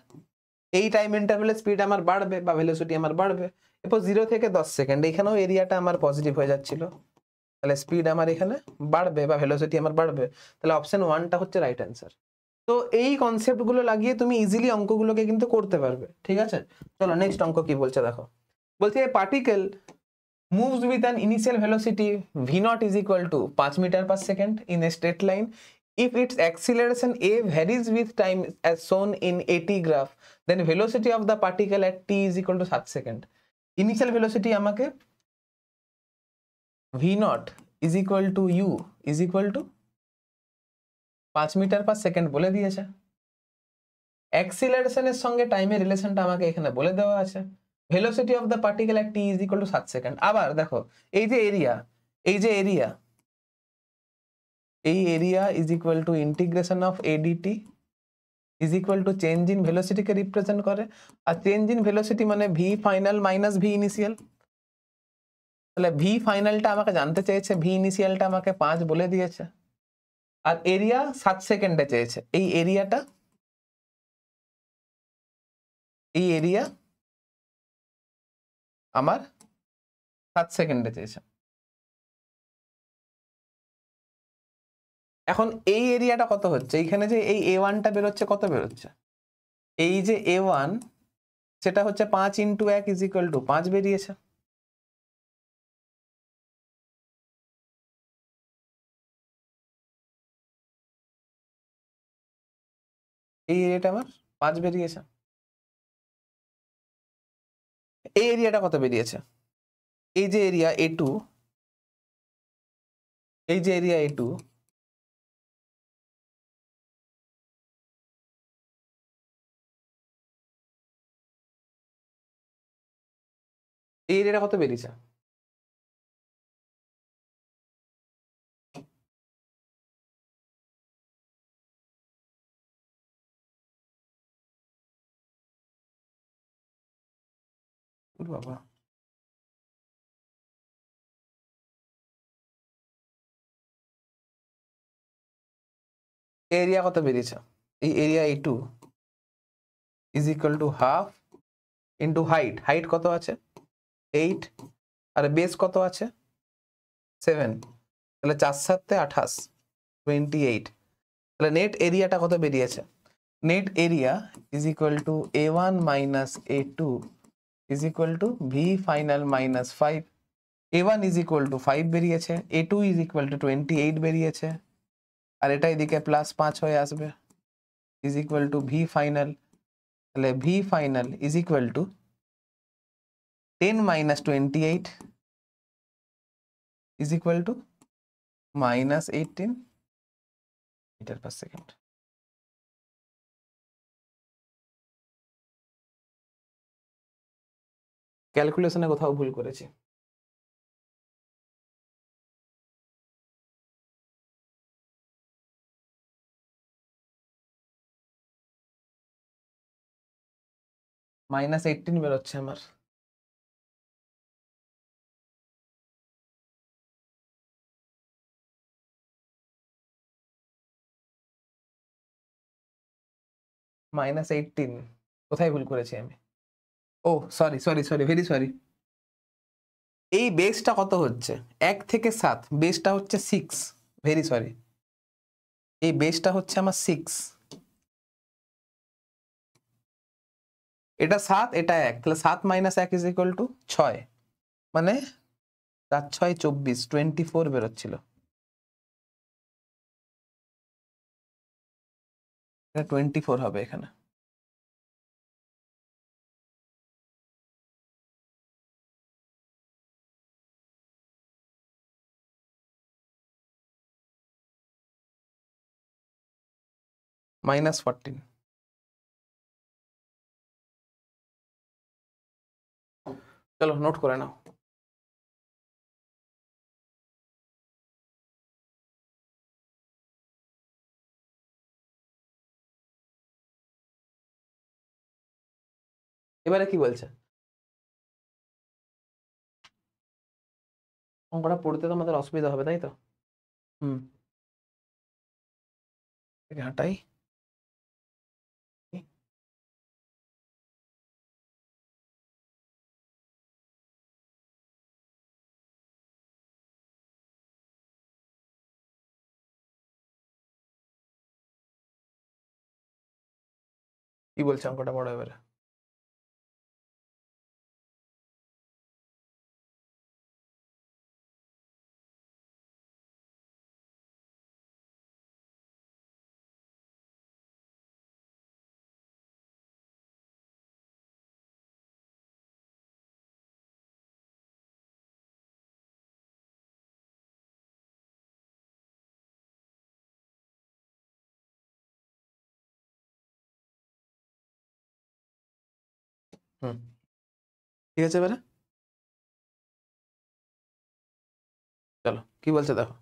এই টাইম ইন্টারভ্যালে স্পিড আমার বাড়বে বা ভেলোসিটি আমার বাড়বে। এরপর 0 থেকে 10 সেকেন্ড এখানেও এরিয়াটা আমার পজিটিভ হয়ে যাচ্ছিল, তাহলে স্পিড আমার এখানে বাড়বে বা ভেলোসিটি আমার বাড়বে, তাহলে অপশন 1টা হচ্ছে রাইট অ্যান্সার। তো এই কনসেপ্ট গুলো লাগিয়ে তুমি ইজিলি অঙ্কগুলোকে কিন্তু করতে পারবে। ঠিক আছে, চলো নেক্সট অঙ্ক কি বলছে দেখো। বলছে a particle moves with an initial velocity v naught is equal to 5 meter per second in a straight line if its acceleration a varies with time as shown in AT graph, then velocity of the particle at t is equal to 7 second. Initial velocity আমাকে v naught is equal to u is equal to 5 metre per second বলে দিয়েছে, অ্যাক্সিলারেশনের সঙ্গে টাইমের রিলেশনটা আমাকে এখানে বলে দেওয়া আছে, velocity of the particle at t is equal to 7 second. আবার দেখো এই যে এরিয়া, এই যে এরিয়া, এই area is equal to integration of adt is equal to change in ভেলোসিটিকে রিপ্রেজেন্ট করে, আর চেঞ্জ ইন ভেলোসিটি মানে V final minus V initial, তাহলে ভি ফাইনালটা আমাকে জানতে চেয়েছে, ভি ইনিশিয়ালটা আমাকে 5 বলে দিয়েছে, আর এরিয়া 7 সেকেন্ডে চেয়েছে। এই এরিয়াটা, এই এরিয়া আমার 7 সেকেন্ডে চেয়েছে। এখন এই এরিয়াটা কত হচ্ছে, এইখানে যে এই A1টা বেরোচ্ছে, কত বেরোচ্ছে, এই যে A1 সেটা হচ্ছে 5 × 1 = 5 বেরিয়েছে। এই এরিয়াটা আমার 5 বেরিয়েছে। এই এরিয়াটা কত বেরিয়েছে, এই যে এরিয়া A2, এই যে এরিয়া A2, এই এরিয়াটা কত বেরিয়েছে, বাবা এরিয়া কত বেরিয়েছে, এই area A2 = half into height, height কত আছে 8, আর বেস কত আছে 7, তাহলে 4 × 7 = 28, 28। তাহলে নেট এরিয়াটা কত বেরিয়েছে, net area = A1 - A2 = V final - 5। A1 = 5 বেরিয়েছে, A2 = 28 বেরিয়েছে, আর এটা এদিকে +5 হয়ে আসবে = V final। তাহলে V final = 10 - 28 = -18 m/s। ক্যালকুলেশনে কোথাও ভুল করেছি। -18 বেরোচ্ছে আমার। -18 কোথায় ভুল করেছি আমি, ও sorry sorry sorry, very sorry. এই বেসটা কত হচ্ছে, 1 থেকে 7, বেসটা হচ্ছে 6, ভেরি সরি, এই বেসটা হচ্ছে আমার 6, এটা 7, এটা 1, তাহলে 7 - 1 = 6, মানে 4 × 6 = 24, 24 বেরোচ্ছিল। এটা 24 হবে এখানে। -14। চলো নোট করে নাও। এবারে কি বলছে, অঙ্কটা পড়তে তো আমাদের অসুবিধা হবে, তাই তো? হাঁটাই। কি বলছে অঙ্কটা, বড় এবারে। ঠিক আছে এবারে চলো কি বলছে দেখো।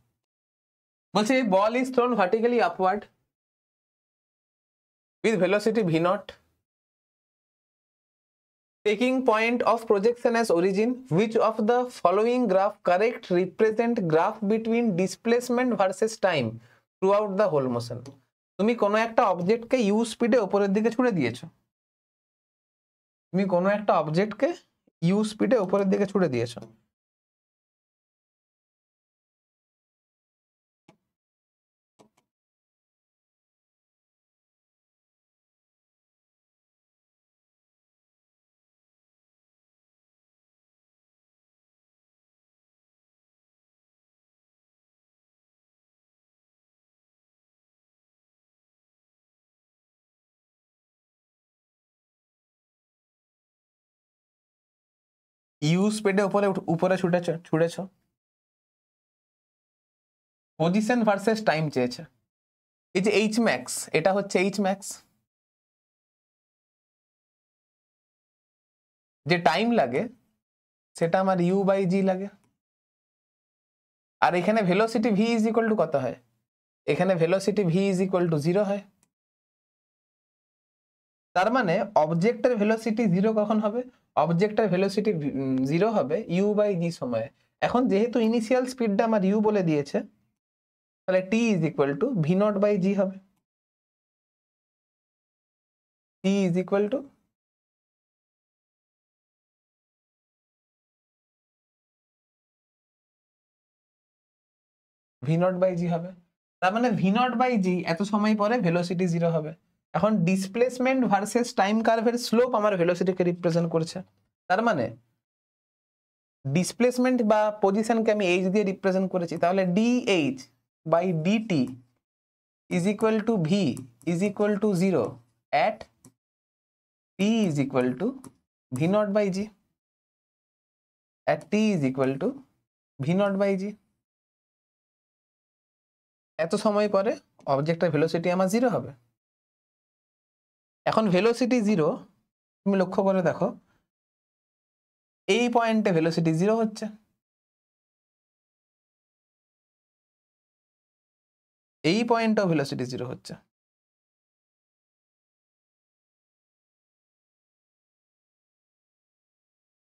বলছে ball is thrown vertically upward with velocity v0, taking point of projection as origin. Which of the following graph correct represent graph between displacement versus time throughout the whole motion? তুমি কোনো একটা অবজেক্টকে ইউ স্পিডে উপরের দিকে ছুড়ে দিয়েছো, তুমি কোনো একটা অবজেক্টকে ইউ স্পিডে উপরের দিকে ছুড়ে দিয়েছো, ইউ স্পিডে উপরে উপরে ছুটেছ, পজিশন ভার্সেস টাইম চেয়েছে। এই যে এইচ ম্যাক্স, এটা হচ্ছে এইচ ম্যাক্স, যে টাইম লাগে সেটা আমার ইউ বাই জি লাগে। আর এখানে velocity V is equal to কত হয়? এখানে velocity V is equal to 0 হয়। তার মানে অবজেক্টের ভেলোসিটি 0 কখন হবে? অবজেক্টের ভেলোসিটি 0 হবে ইউ বাই জি সময়ে। এখন যেহেতু ইনিশিয়াল স্পিডটা আমার ইউ বলে দিয়েছে, তাহলে T is equal to V naught by G হবে। T is equal to V naught by G হবে। তার মানে ভি নট বাই জি এত সময় পরে ভেলোসিটি 0 হবে। এখন ডিসপ্লেসমেন্ট ভার্সেস টাইম কার্ভের স্লোপ আমার ভেলোসিটিকে রিপ্রেজেন্ট করছে। তার মানে ডিসপ্লেসমেন্ট বা পজিশনকে আমি এইচ দিয়ে রিপ্রেজেন্ট করেছি, তাহলে D H by dt is equal to V is equal to 0 at T is equal to V naught by G, at T is equal to V naught by G. এত সময় পরে অবজেক্টের velocity আমার 0 হবে। এখন velocity 0, তুমি লক্ষ্য করে দেখো এই পয়েন্টে ভেলোসিটি 0 হচ্ছে, এই পয়েন্টেও ভেলোসিটি 0 হচ্ছে।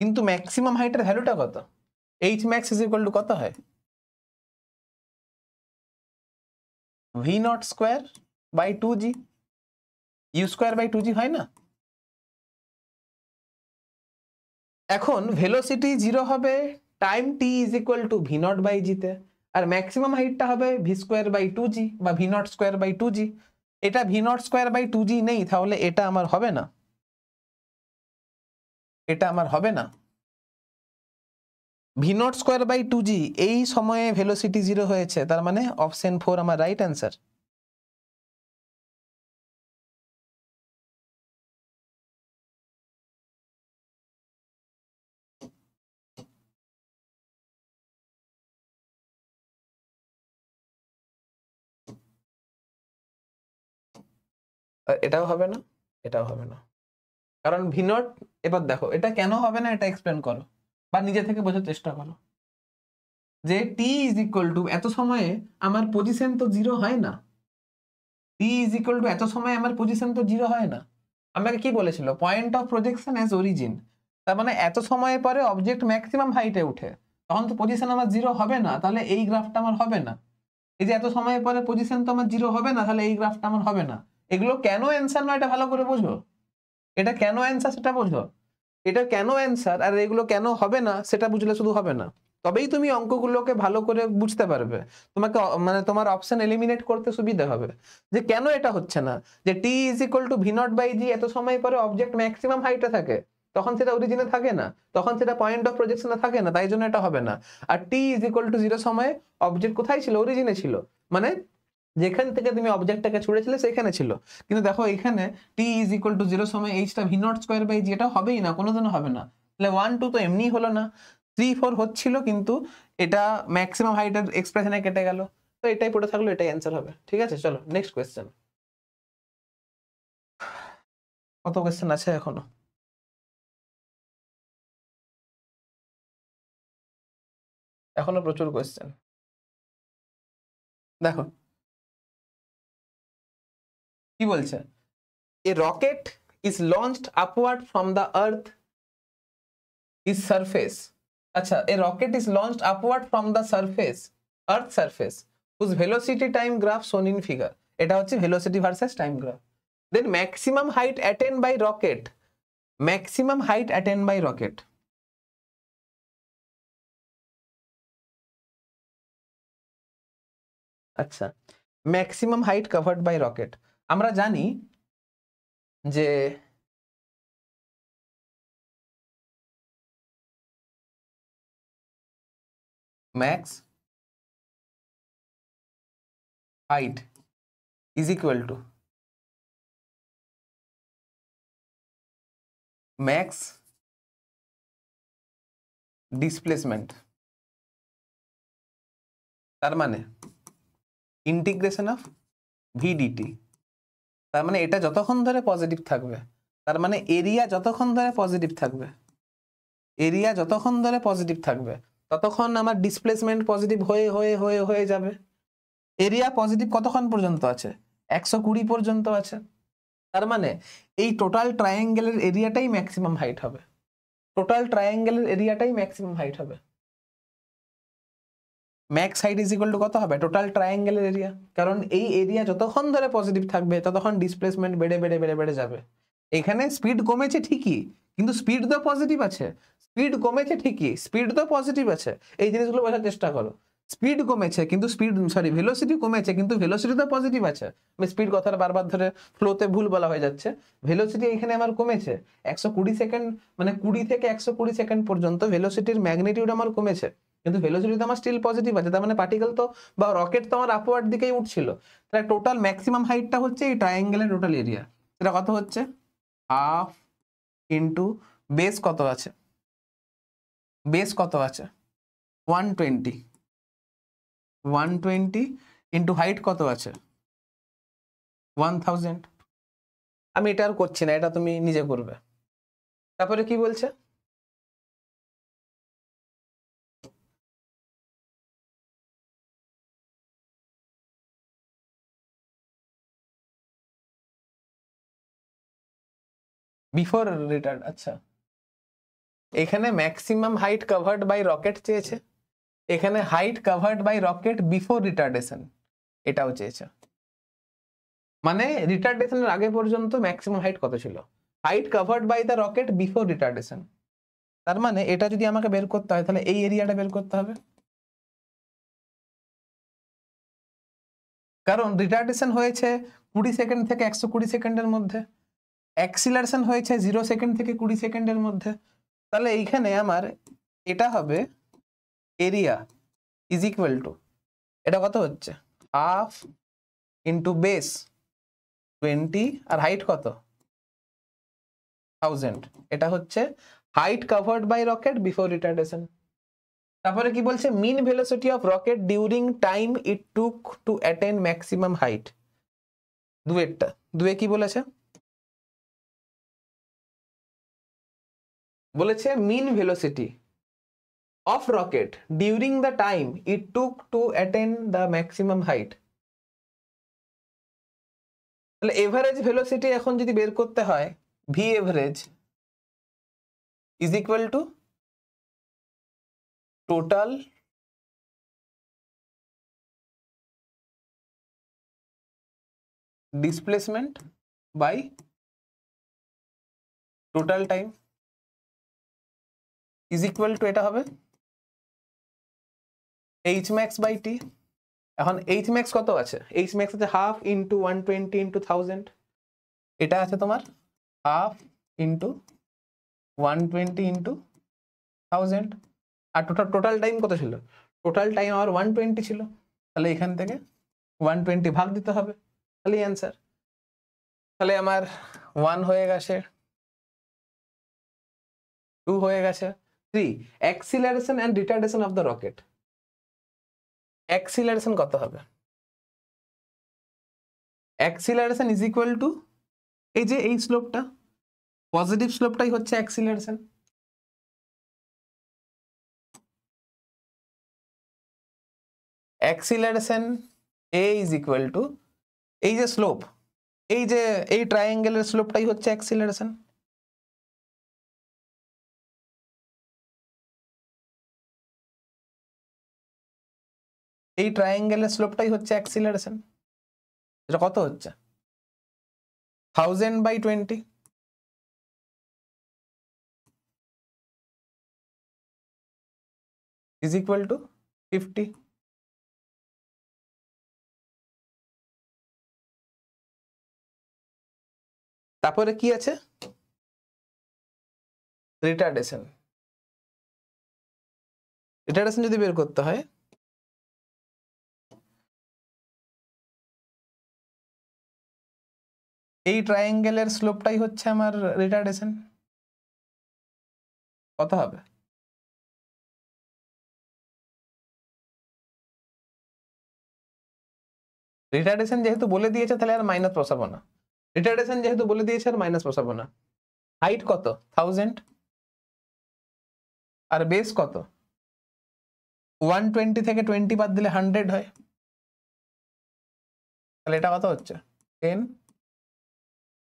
কিন্তু ম্যাক্সিমাম হাইটের ভ্যালুটা কত? H max is equal to কত হয়? V naught square by 2g, u square by 2g হয় না? এখন ভেলোসিটি 0 হবে time t is equal to V naught by জিতে, আর ম্যাক্সিমাম হাইটটা হবে ভি স্কোয়ার বাই 2g বা V naught square by 2g। এটা V naught square by 2g নেই, তাহলে এটা আমার হবে না, এটা আমার হবে না। V naught square by 2g এই সময়ে ভেলোসিটি 0 হয়েছে, তার মানে অপশন 4 আমার রাইট অ্যান্সার। এটাও হবে না, এটাও হবে না, কারণ ভি নট, এবার দেখো এটা কেন হবে না এটা এক্সপ্লেন করো বা নিজে থেকে বোঝার চেষ্টা করো। যে টি ইজ ইকুয়াল টু এত সময়ে আমার পজিশন তো 0 হয় না, টি ইজ ইকুয়াল টু এত সময় আমার পজিশন তো 0 হয় না। আমাকে কি বলেছিল? Point of projection as origin. তার মানে এত সময় পরে অবজেক্ট ম্যাক্সিমাম হাইটে উঠে, তখন তো পজিশন আমার 0 হবে না, তাহলে এই গ্রাফটা আমার হবে না। এই যে এত সময় পরে পজিশন তো আমার 0 হবে না, তাহলে এই গ্রাফটা আমার হবে না। এগুলো কেন অ্যান্সার নয় এটা ভালো করে বোঝো, এটা কেন অ্যান্সার সেটা বোঝো, এটা কেন অ্যান্সার আর এগুলো কেন হবে না সেটা বুঝলে শুধু হবে না, তবেই তুমি অঙ্কগুলোকে ভালো করে বুঝতে পারবে। তোমাকে মানে তোমার অপশন এলিমিনেট করতে সুবিধা হবে যে কেন এটা হচ্ছে না। যে T is equal to V naught by G এত সময় পরে অবজেক্ট ম্যাক্সিমাম হাইটে থাকে, তখন সেটা অরিজিনে থাকে না, তখন সেটা পয়েন্ট অফ প্রজেকশনে থাকে না, তাই জন্য এটা হবে না। আর টি ইজ ইকুয়াল টু 0 সময়ে অবজেক্ট কোথায় ছিল? অরিজিনে ছিল, মানে যেখান থেকে তুমি অবজেক্টটাকে ছুড়েছিলে সেখানে ছিল। কিন্তু দেখো এখানে টি ইজ ইকুয়াল টু 0 সময় এইচটা ভি নট স্কোয়ার বাই জি, এটা হবেই না, কোনোদিনও হবে না। তাহলে 1 2 তো এমনি হলো না, 3 4 হচ্ছিল, কিন্তু এটা ম্যাক্সিমাম হাইটের এক্সপ্রেশনে কেটে গেল, তো এটাই পড়ে থাকলো, এটাই অ্যান্সার হবে। ঠিক আছে, চলো নেক্সট কোয়েশ্চেন। কত কোয়েশ্চেন আছে এখনো? এখনো প্রচুর কোয়েশ্চেন। দেখো কি বলছে, a rocket is launched upward from the earth is surface. আচ্ছা, a rocket is launched upward from the surface, earth surface, whose velocity time graph shown in figure. এটা হচ্ছে velocity versus time graph. Then maximum height attained by rocket, maximum height attained by rocket. আচ্ছা, maximum height covered by rocket, আমরা জানি যে max height is equal to max displacement, তার মানে integration of VDT, তার মানে এটা যতক্ষণ ধরে পজিটিভ থাকবে, তার মানে এরিয়া যতক্ষণ ধরে পজিটিভ থাকবে, এরিয়া যতক্ষণ ধরে পজিটিভ থাকবে ততক্ষণ আমার ডিসপ্লেসমেন্ট পজিটিভ হয়ে হয়ে হয়ে হয়ে যাবে। এরিয়া পজিটিভ কতক্ষণ পর্যন্ত আছে? 120 পর্যন্ত আছে। তার মানে এই টোটাল ট্রায়াঙ্গেলের এরিয়াটাই ম্যাক্সিমাম হাইট হবে, টোটাল ট্রায়াঙ্গেলের এরিয়াটাই ম্যাক্সিমাম হাইট হবে। Max height is equal to কত হবে? টোটাল ট্রায়াঙ্গেলের এরিয়া, কারণ এই এরিয়া যতক্ষণ ধরে পজিটিভ থাকবে ততক্ষণ ডিসপ্লেসমেন্ট বেড়ে বেড়ে বেড়ে বেড়ে যাবে। এখানে স্পিড কমেছে ঠিকই, কিন্তু স্পিড তো পজিটিভ আছে, স্পিড কমেছে ঠিকই, স্পিড তো পজিটিভ আছে। এই জিনিসগুলো বোঝার চেষ্টা করো। স্পিড কমেছে কিন্তু ভেলোসিটি কমেছে কিন্তু ভেলোসিটি তো পজিটিভ আছে। আমি স্পিড কথাটা বারবার ধরে ফ্লোতে ভুল বলা হয়ে যাচ্ছে। ভেলোসিটি এখানে আমার কমেছে 120 সেকেন্ড, মানে 20 থেকে 120 সেকেন্ড পর্যন্ত ভেলোসিটির ম্যাগনিটিউড আমার কমেছে, কিন্তু ভেলোসিটি তো আমার স্টিল পজিটিভ আছে। তার মানে পার্টিকেল তো বা রকেট তো আমার আপওয়ার্ড দিকেই উঠছিল। তাহলে টোটাল ম্যাক্সিমাম হাইটটা হচ্ছে এই ট্রায়াঙ্গেলের টোটাল এরিয়া। সেটা কত হচ্ছে? হাফ ইন্টু বেস কত আছে? বেস কত আছে? 120, 120 ইন্টু হাইট কত আছে? 1000। আমি এটা আর করছি না, এটা তুমি নিজে করবে। তারপরে কি বলছে? Before retard. আচ্ছা, এখানে maximum height covered by rocket চেয়েছে, এখানে height covered by rocket before retardation এটাও চেয়েছে। মানে রিটার্ডেশনের আগে পর্যন্ত ম্যাক্সিমাম হাইট কত ছিল? Height covered by the rocket before retardation. তার মানে এটা যদি আমাকে বের করতে হয় তাহলে এই এরিয়াটা বের করতে হবে, কারণ রিটার্ডেশন হয়েছে 20 সেকেন্ড থেকে 120 সেকেন্ডের মধ্যে, অ্যাক্সিলারেশন হয়েছে 0 সেকেন্ড থেকে 20 সেকেন্ডের মধ্যে। তাহলে এইখানে আমার এটা হবে এরিয়া ইজ ইকুয়াল টু, এটা কত হচ্ছে? হাফ ইন্টু বেস 20 আর হাইট কত? 1000। এটা হচ্ছে height covered by rocket before retardation. তারপরে কি বলছে? Mean velocity of rocket during time it took to attain maximum height. দুয়েরটা, দুয়ে কি বলেছে? বলেছে mean velocity of rocket during the time it took to attain the maximum height. তাহলে average velocity এখন যদি বের করতে হয়, V average is equal to total displacement by total time is equal two, এটা হবে এইচ ম্যাক্স বাই টি। এখন H max কত আছে? এইচ ম্যাক্স আছে হাফ ইন্টু 120 ইন্টু 1000। এটা আছে তোমার হাফ ইন্টু 120 ইন্টু 1000। আর টোটাল টাইম কত ছিল? টোটাল টাইম আমার 120 ছিল। তাহলে এখান থেকে 120 ভাগ দিতে হবে, তাহলে অ্যান্সার। তাহলে আমার 1 হয়ে গেছে, 2 হয়ে গেছে, 3। Acceleration and retardation of the rocket. Acceleration কত হবে? অ্যাক্সিলারেশন ইজ ইকুয়াল টু এই যে এই স্লোপটা, পজিটিভ স্লোপটাই হচ্ছে acceleration. Acceleration a is equal two এই যে স্লোপ, এই যে এই ট্রায়াঙ্গেলের স্লোপটাই হচ্ছে অ্যাক্সিলারেশন। এই ট্রায়াঙ্গেলের স্লোপটাই হচ্ছে অ্যাক্সিলারেশন। এটা কত হচ্ছে? 1000/20 ইজ ইকুয়াল টু 50। তারপরে কি আছে? রিটার্ডেশন। রিটার্ডেশন যদি বের করতে হয়, এই ট্রায়াঙ্গেলের স্লোপটাই হচ্ছে আমার রিটার্ডেশন। কত হবে? রিটার্ডেশন যেহেতু বলে দিয়েছে তাহলে আর মাইনাস বসাবো না, রিটার্ডেশন যেহেতু বলে দিয়েছে আর মাইনাস বসাবো না। হাইট কত 1000 আর বেস কত 120 থেকে 20 বাদ দিলে 100 হয়, তাহলে এটা কত হচ্ছে 10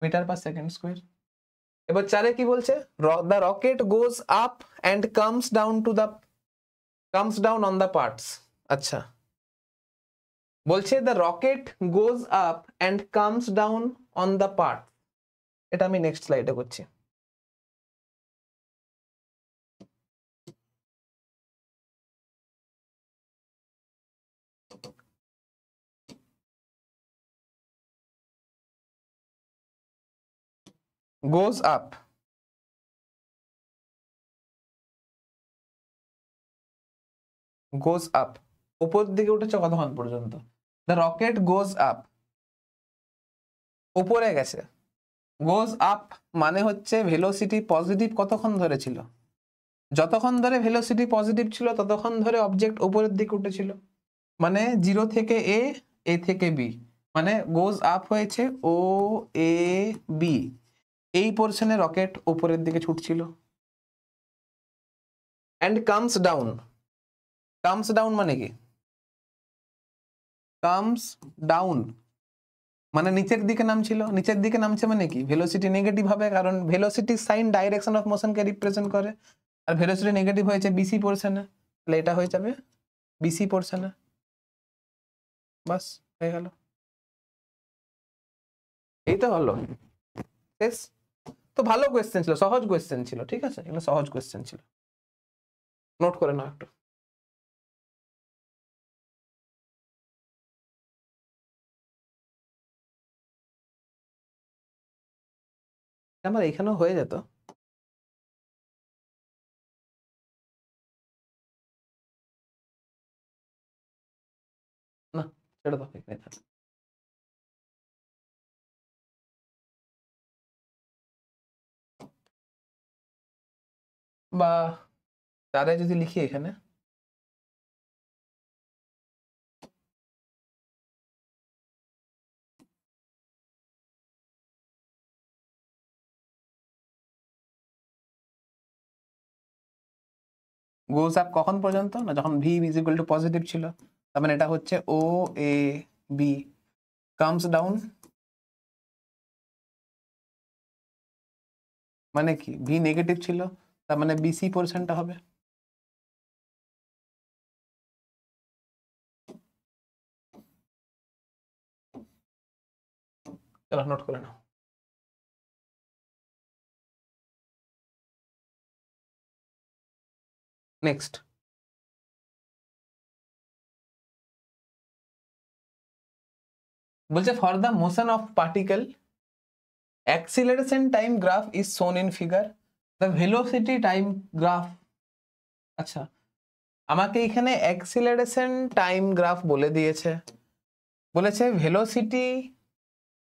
মিটার পার সেকেন্ড স্কোয়ার। এবার 4 কি বলছে, the rocket goes up and comes down on the parts. আচ্ছা, বলছে the rocket goes up and comes down on the part. এটা আমি নেক্সট স্লাইডে করছি। গোজ আপ, গোজ আপ, উপর দিকে উঠেছে কতক্ষণ পর্যন্ত, দ্য রকেট গোজ আপ, উপরে গেছে। গোজ আপ মানে হচ্ছে ভেলোসিটি পজিটিভ কতক্ষণ ধরে ছিল, যতক্ষণ ধরে ভেলোসিটি পজিটিভ ছিল ততক্ষণ ধরে অবজেক্ট উপরের দিকে উঠেছিল। মানে 0 থেকে এ থেকে বি, মানে গোজ আপ হয়েছে ও এ বি, এই পোর্শনে রকেট উপরের দিকে ছুটছিল। And comes down, comes down মানে কি, কামস ডাউন মানে নিচের দিকে নামছিল। নিচের দিকে নামছে মানে কি, ভেলোসিটি নেগেটিভ হবে, কারণ ভেলোসিটি সাইন ডাইরেকশন অফ মোশনকে রিপ্রেজেন্ট করে, আর ভেলোসিটি নেগেটিভ হয়েছে বিসি পোর্শনে, তাহলে এটা হয়ে যাবে বিসি পোর্শনে। বাস হয়ে গেল, এই তো হলো শেষ। তো ভালো কোয়েশ্চেন ছিল, সহজ কোয়েশ্চেন ছিল, ঠিক আছে, এগুলো সহজ কোয়েশ্চেন ছিল, নোট করে নাও একটু। আমার এখানেও হয়ে যেত, না ছেড়ে দাও এখানে থাক। বা তারা যদি লিখি এখানে, গোজ আপ কখন পর্যন্ত, না যখন V is equal two positive ছিল, তার মানে এটা হচ্ছে ও এ বি। কামস ডাউন মানে কি, ভি নেগেটিভ ছিল, তার মানে বিসি পোর্শনটা হবে। চলো নোট করে নাও। নেক্সট বলছে for the motion of particle acceleration time graph is shown in figure, the velocity time graph। আচ্ছা, আমাকে এখানে acceleration time graph বলে দিয়েছে, বলেছে velocity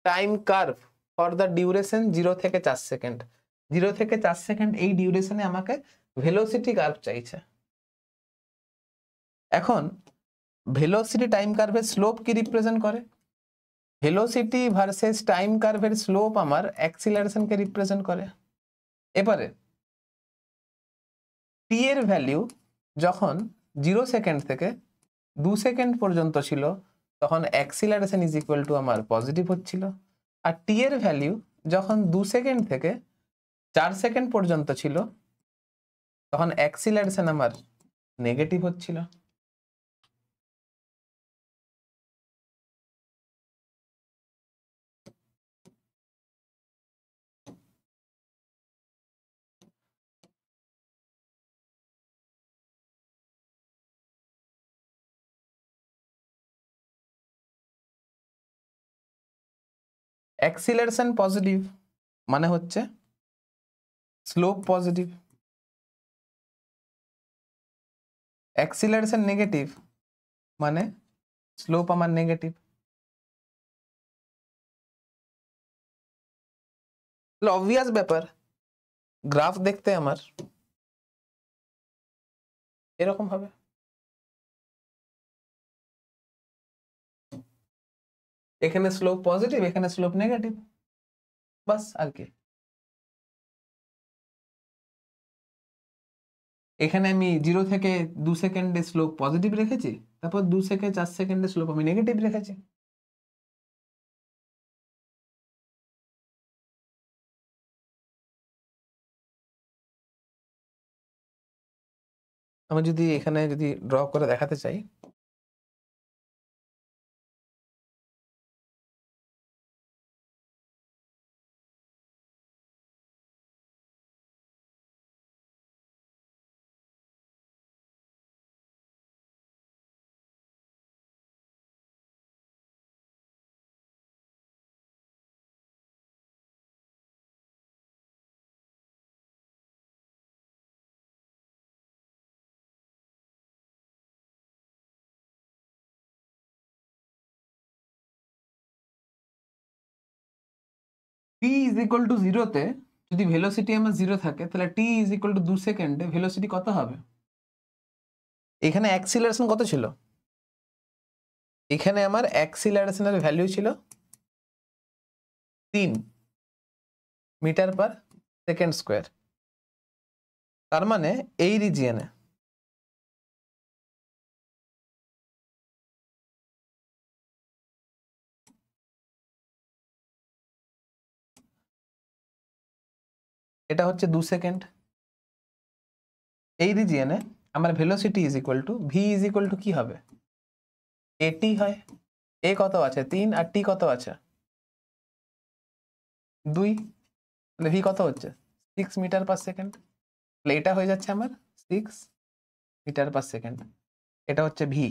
time curve for the duration 0 থেকে 4 সেকেন্ড, 0 থেকে 4 সেকেন্ড এই ডিউরেশনে আমাকে velocity curve চাইছে। এখন velocity time curve এর স্লোপ কি রিপ্রেজেন্ট করে, ভেলোসিটি ভার্সেস টাইম কার্ভের স্লোপ আমার অ্যাক্সিলারেশনকে রিপ্রেজেন্ট করে। এবারে টি এর ভ্যালু যখন 0 সেকেন্ড থেকে 2 সেকেন্ড পর্যন্ত ছিল তখন অ্যাক্সিলারেশন ইজ ইকুয়াল টু আমার পজিটিভ হচ্ছিল, আর টি এর ভ্যালু যখন 2 সেকেন্ড থেকে 4 সেকেন্ড পর্যন্ত ছিল তখন অ্যাক্সিলারেশন আমার নেগেটিভ হচ্ছিল। অ্যাক্সিলারেশন পজিটিভ মানে হচ্ছে স্লোপ পজিটিভ, অ্যাক্সিলারেশন নেগেটিভ মানে স্লোপ আমার নেগেটিভ। অবভিয়াস ব্যাপার, গ্রাফ দেখতে আমার এরকম হবে। এখানে স্লোপ পজিটিভ, এখানে স্লোপ নেগেটিভ, বাস। আর কি, এখানে আমি 0 থেকে 2 সেকেন্ডে স্লোপ পজিটিভ রেখেছি, তারপর 2 থেকে 4 সেকেন্ডে স্লোপ আমি নেগেটিভ রেখেছি। আমি যদি এখানে যদি ড্র করে দেখাতে চাই, t ইজ ইকুয়াল টু 0-তে যদি ভেলোসিটি আমার 0 থাকে, তাহলে t ইজ ইকুয়াল টু 2 সেকেন্ডে ভেলোসিটি কত হবে? এখানে অ্যাক্সিলারেশন কত ছিল? এখানে আমার অ্যাক্সিলারেশনের ভ্যালু ছিল 3 মিটার পার সেকেন্ড স্কোয়ার। তার মানে এই রিজিয়নে এটা হচ্ছে 2 সেকেন্ড। এই রিজিয়নে আমার velocity is equal to V is equal to কি হবে? এটি হয়। এ কত আছে? 3, আর টি কত আছে? 2। তাহলে ভি কত হচ্ছে? 6 মিটার পার সেকেন্ড। তাহলে এটা হয়ে যাচ্ছে আমার 6 মিটার পার সেকেন্ড। এটা হচ্ছে ভি।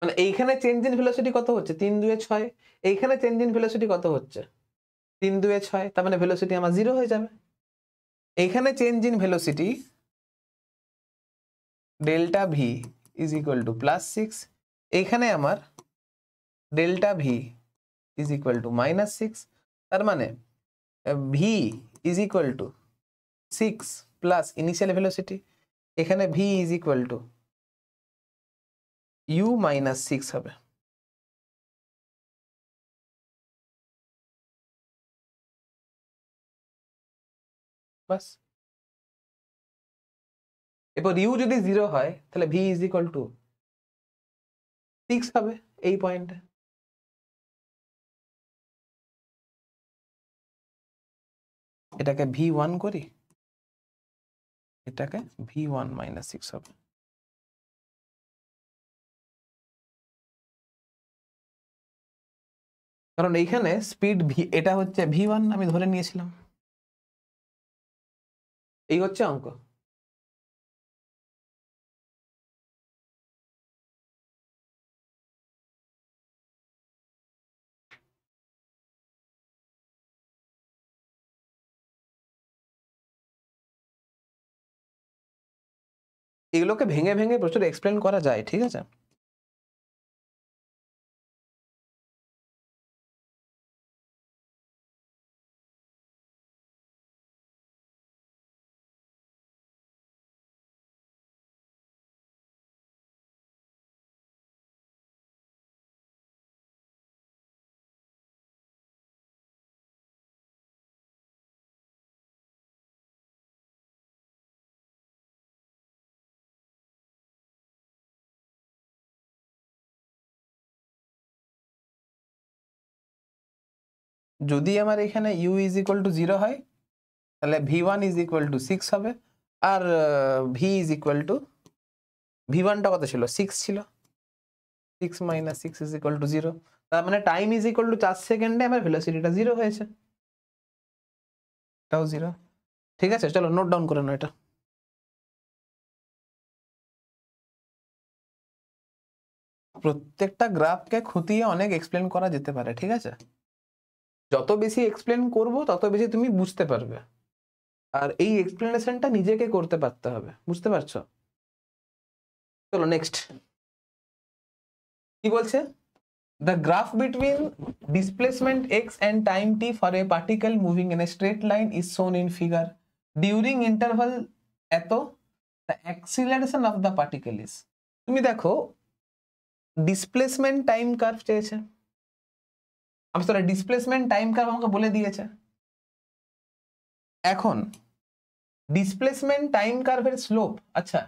মানে এইখানে চেঞ্জ ইন ভেলোসিটি কত হচ্ছে? 3 2 6। এইখানে চেঞ্জ ইন ভেলোসিটি কত হচ্ছে? 3 2 6। তার মানে ভেলোসিটি আমার 0 হয়ে যাবে। এইখানে change in velocity delta V is equal to +6। এইখানে আমার delta V is equal to -6। তার মানে V is equal to 6 plus initial velocity. এখানে V is equal to U -6 হবে। বাস। এরপর ইউ যদি 0 হয়, তাহলে ভি ইজ ইকুয়াল টু 6 হবে এই পয়েন্টে। এটাকে V1 করি, এটাকে V1 -6 হবে। কারণ এইখানে স্পিড ভি, এটা হচ্ছে V1 আমি ধরে নিয়েছিলাম। এই হচ্ছে অঙ্ক। এগুলোকে ভেঙে ভেঙে প্রচুর এক্সপ্লেন করা যায়, ঠিক আছে। যদি আমার এখানে ইউ ইজ ইকুয়াল টু 0 হয়, তাহলে V1 ইজ ইকুয়াল টু 6 হবে। আর ভি ইজ ইকুয়াল টু, V1টা কত ছিল? 6 ছিল। 6 - 6 ইজ ইকুয়াল টু 0। তার মানে টাইম ইজ ইকুয়াল টু 4 সেকেন্ডে আমার ভেলোসিটিটা 0 হয়েছে। এটাও 0। ঠিক আছে, চলো নোট ডাউন করে নাও এটা। প্রত্যেকটা গ্রাফকে খুঁটিয়ে অনেক এক্সপ্লেন করা যেতে পারে, ঠিক আছে। যত বেশি এক্সপ্লেন করব তত বেশি তুমি বুঝতে পারবে। আর এই এক্সপ্লেনেশনটা নিজেকে করতে পারতে হবে, বুঝতে পারছো? চলো নেক্সট কি বলছে? The graph between displacement X and time T for a particle moving in a straight line is shown in figure. During interval এত the acceleration of the particle is. তুমি দেখো, ডিসপ্লেসমেন্ট টাইম কার্ভ চেয়েছে, আমি sorry displacement time curve আমাকে বলে দিয়েছে। এখন displacement time কার্ভের স্লোপ, আচ্ছা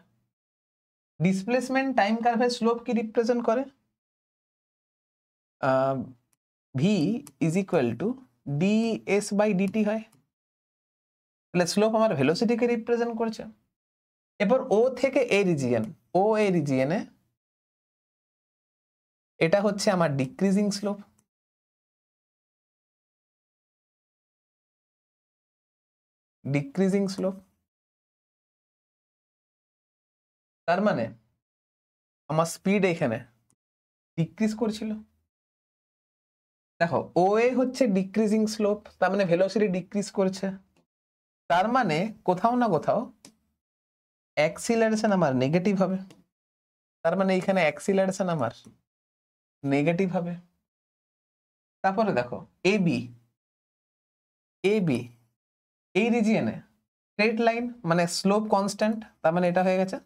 ডিসপ্লেসমেন্ট টাইম কার্ভের স্লোপ কি রিপ্রেজেন্ট করে? V is equal to ds by dt হয়, তাহলে স্লোপ আমার ভেলোসিটিকে রিপ্রেজেন্ট করছে। এরপর ও থেকে এ রিজিয়ন, ও এ রিজিয়নে এটা হচ্ছে আমার ডিক্রিজিং স্লোপ, ডিক্রিজিং স্লোপ। তার মানে আমার স্পিড এখানে ডিক্রিজ করছিল। দেখো ও এ হচ্ছে ডিক্রিজিং স্লোপ, তার মানে ভেলোসিটি ডিক্রিজ করছে, তার মানে কোথাও না কোথাও অ্যাক্সিলারেশন আমার নেগেটিভ হবে, তার মানে এখানে অ্যাক্সিলারেশন আমার নেগেটিভ হবে। তারপরে দেখো এ বি, এ বি এই রিজিয়নে স্ট্রেট লাইন মানে স্লোপ কনস্ট্যান্ট, তার মানে এটা হয়ে গেছে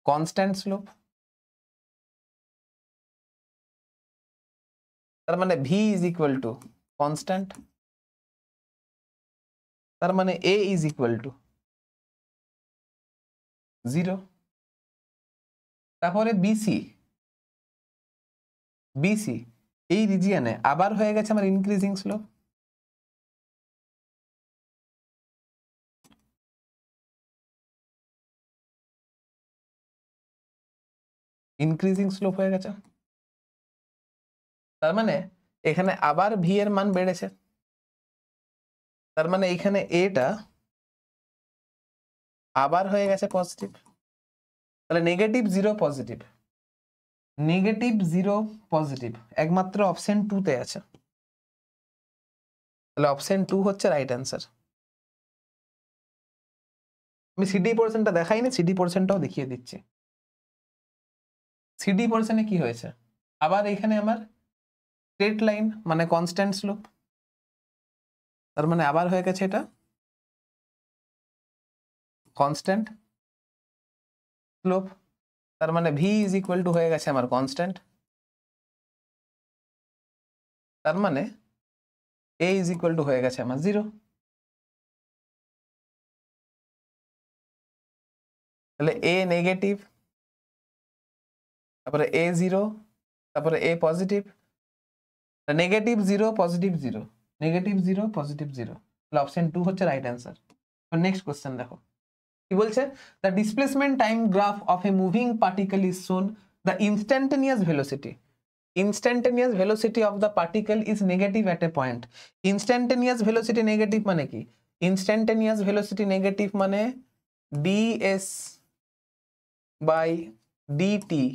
কনস্ট্যান্ট স্লোপ, তার মানে V is equal to constant, তার মানে এ ইজ ইকুয়াল টু 0। তারপরে বিসি, বিসি এই রিজিয়নে আবার হয়ে গেছে আমার ইনক্রিজিং স্লোপ, ইনক্রিজিং স্লোপ হয়ে গেছে, তার মানে এখানে আবার ভি এর মান বেড়েছে, তার মানে এখানে এটা আবার হয়ে গেছে পজিটিভ, তাহলে নেগেটিভ 0 পজিটিভ, নেগেটিভ 0 পজিটিভ একমাত্র অপশন 2 তে আছে, তাহলে অপশন 2 হচ্ছে রাইট অ্যান্সার। আমি সিডি পোর্শনটা দেখাইনি, সিডি পোর্শনটাও দেখিয়ে দিচ্ছি। সিডি পোর্শনে কি হয়েছে, আবার এখানে আমার স্ট্রেট লাইন মানে কনস্ট্যান্ট স্লোপ, তার মানে আবার হয়ে গেছে এটা কনস্ট্যান্ট স্লোপ, তার মানে ভি ইজ ইকুয়াল টু হয়ে গেছে আমার কনস্ট্যান্ট, তার মানে এ ইজ ইকুয়াল টু হয়ে গেছে আমার 0। তাহলে এ নেগেটিভ, তারপরে এ 0, তারপরে এ positive, negative 0 positive 0, negative 0 positive 0, তাহলে অপশন 2 হচ্ছে রাইট অ্যান্সার। নেক্সট কোশ্চেন দেখো কি বলছে, the displacement time graph of a moving particle is shown the instantaneous velocity, instantaneous velocity of the particle is negative at a point. Instantaneous velocity negative মানে কি, instantaneous velocity negative মানে ds by dt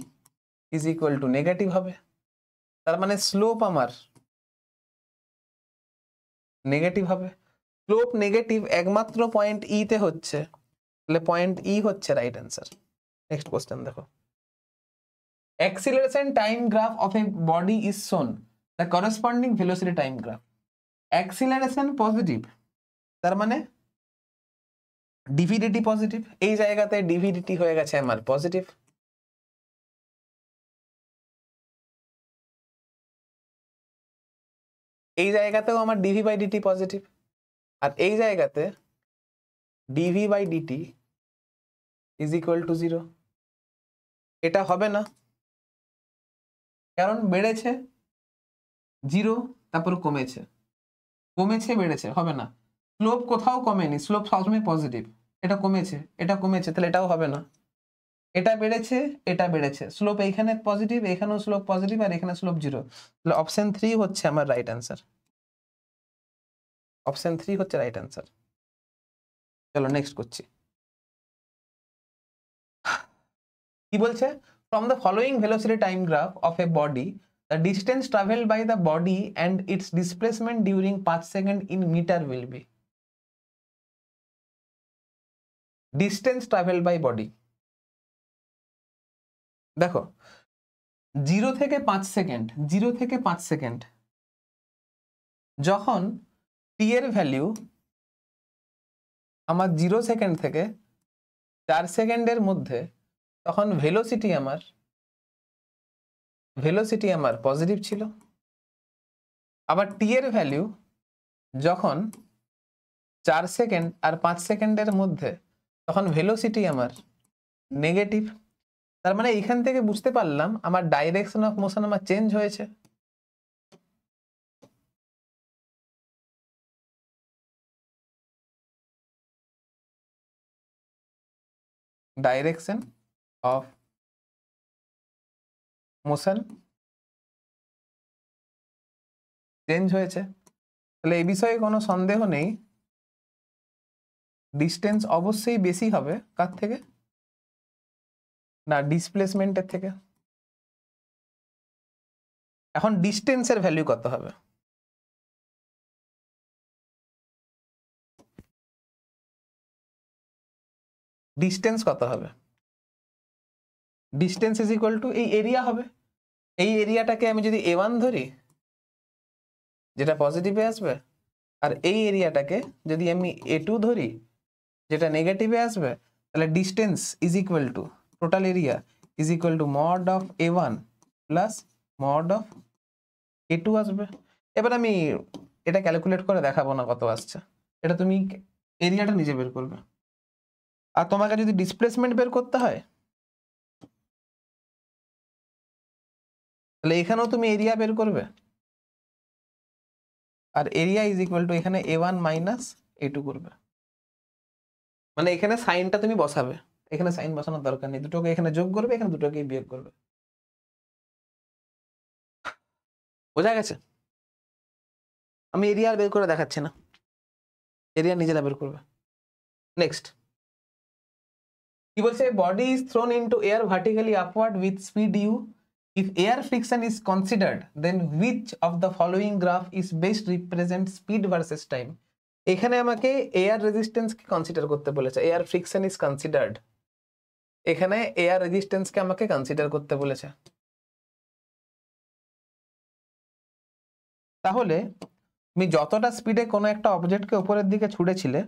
is equal to negative হবে, তার মানে slope আমার negative হবে, slope negative একমাত্র point E তে হচ্ছে, তাহলে পয়েন্ট ই হচ্ছে রাইট অ্যান্সার। নেক্সট কোশ্চেন দেখো, acceleration time graph of a body is shown, the corresponding velocity time graph, acceleration positive তার মানে ডিভিডিটি পজিটিভ, এই জায়গাতে ডিভিডিটি হয়ে গেছে আমার পজিটিভ, এই জায়গাতেও আমার ডিভি বাই ডিটি পজিটিভ, আর এই জায়গাতে dv by dt is equal to 0, এটা হবে না কারণ বেড়েছে 0 তারপর কমেছে, কমেছে বেড়েছে হবে না, স্লোপ কোথাও কমেনি, স্লোপ সবসময় পজিটিভ, এটা কমেছে এটা কমেছে, তাহলে এটাও হবে না, এটা বেড়েছে এটা বেড়েছে, স্লোপ এইখানে পজিটিভ এখানেও স্লোপ পজিটিভ আর এখানে স্লোপ 0, তাহলে অপশন 3 হচ্ছে আমার রাইট অ্যান্সার, অপশন 3 হচ্ছে রাইট অ্যান্সার। চলো নেক্সট করছি, কি বলছে, from the following velocity time graph of a body the distance traveled by the body and its displacement during 5 seconds in meter will be, distance traveled by body দেখো 0 থেকে 5 second, 0 থেকে 5 second যখন টি এর value আমার 0 second থেকে 4 সেকেন্ডের মধ্যে, তখন ভেলোসিটি আমার পজিটিভ ছিল। আবার টি এর ভ্যালু যখন 4 সেকেন্ড আর 5 সেকেন্ডের মধ্যে, তখন ভেলোসিটি আমার নেগেটিভ। তার মানে এখান থেকে বুঝতে পারলাম আমার ডাইরেকশন অফ মোশন আমার চেঞ্জ হয়েছে। ডাইরেকশন অফ মোশন চেঞ্জ হয়েছে। তাহলে এই বিষয়ে কোনো সন্দেহ নেই, ডিস্টেন্স অবশ্যই বেশি হবে কার থেকে, না ডিসপ্লেসমেন্টের থেকে। এখন ডিস্টেন্সের ভ্যালু কত হবে? ডিস্টেন্স কত হবে? ডিস্টেন্স ইজ ইকুয়াল টু এই এরিয়া হবে। এই এরিয়াটাকে আমি যদি a1 ধরি, যেটা পজিটিভে আসবে, আর এই এরিয়াটাকে যদি আমি a2 ধরি, যেটা নেগেটিভে আসবে, তাহলে distance is equal to total area is equal two mod of a1 plus mod of a2 আসবে। এবার আমি এটা ক্যালকুলেট করে দেখাবো না কত আসছে, এটা তুমি এরিয়াটা নিজে বের করবে। আর তোমাকে যদি ডিসপ্লেসমেন্ট বের করতে হয়, তাহলে এখানেও তুমি এরিয়া বের করবে, আর এরিয়া ইজ ইকুয়াল টু এখানে a1 মাইনাস a2 করবে। মানে এখানে সাইনটা তুমি বসাবে, এখানে সাইন বসানোর দরকার নেই, দুটোকে এখানে যোগ করবে, এখানে দুটোকে বিয়োগ করবে। বোঝা গেছে? আমি এরিয়া বের করে দেখাচ্ছি না, এরিয়া নিজেরা বের করবে। নেক্সট কি বলছে, body is thrown into air vertically upward with speed u, if air friction is considered, then which of the following graph is best represent speed versus time? এখানে আমাকে এয়ার রেজিস্ট্যান্স কে consider করতে বলেছে, air friction is considered, এখানে air resistance কে আমাকে consider করতে বলেছে। তাহলে তুমি যতটা স্পিডে কোনো একটা অবজেক্টকে উপরের দিকে ছুড়েছিলে,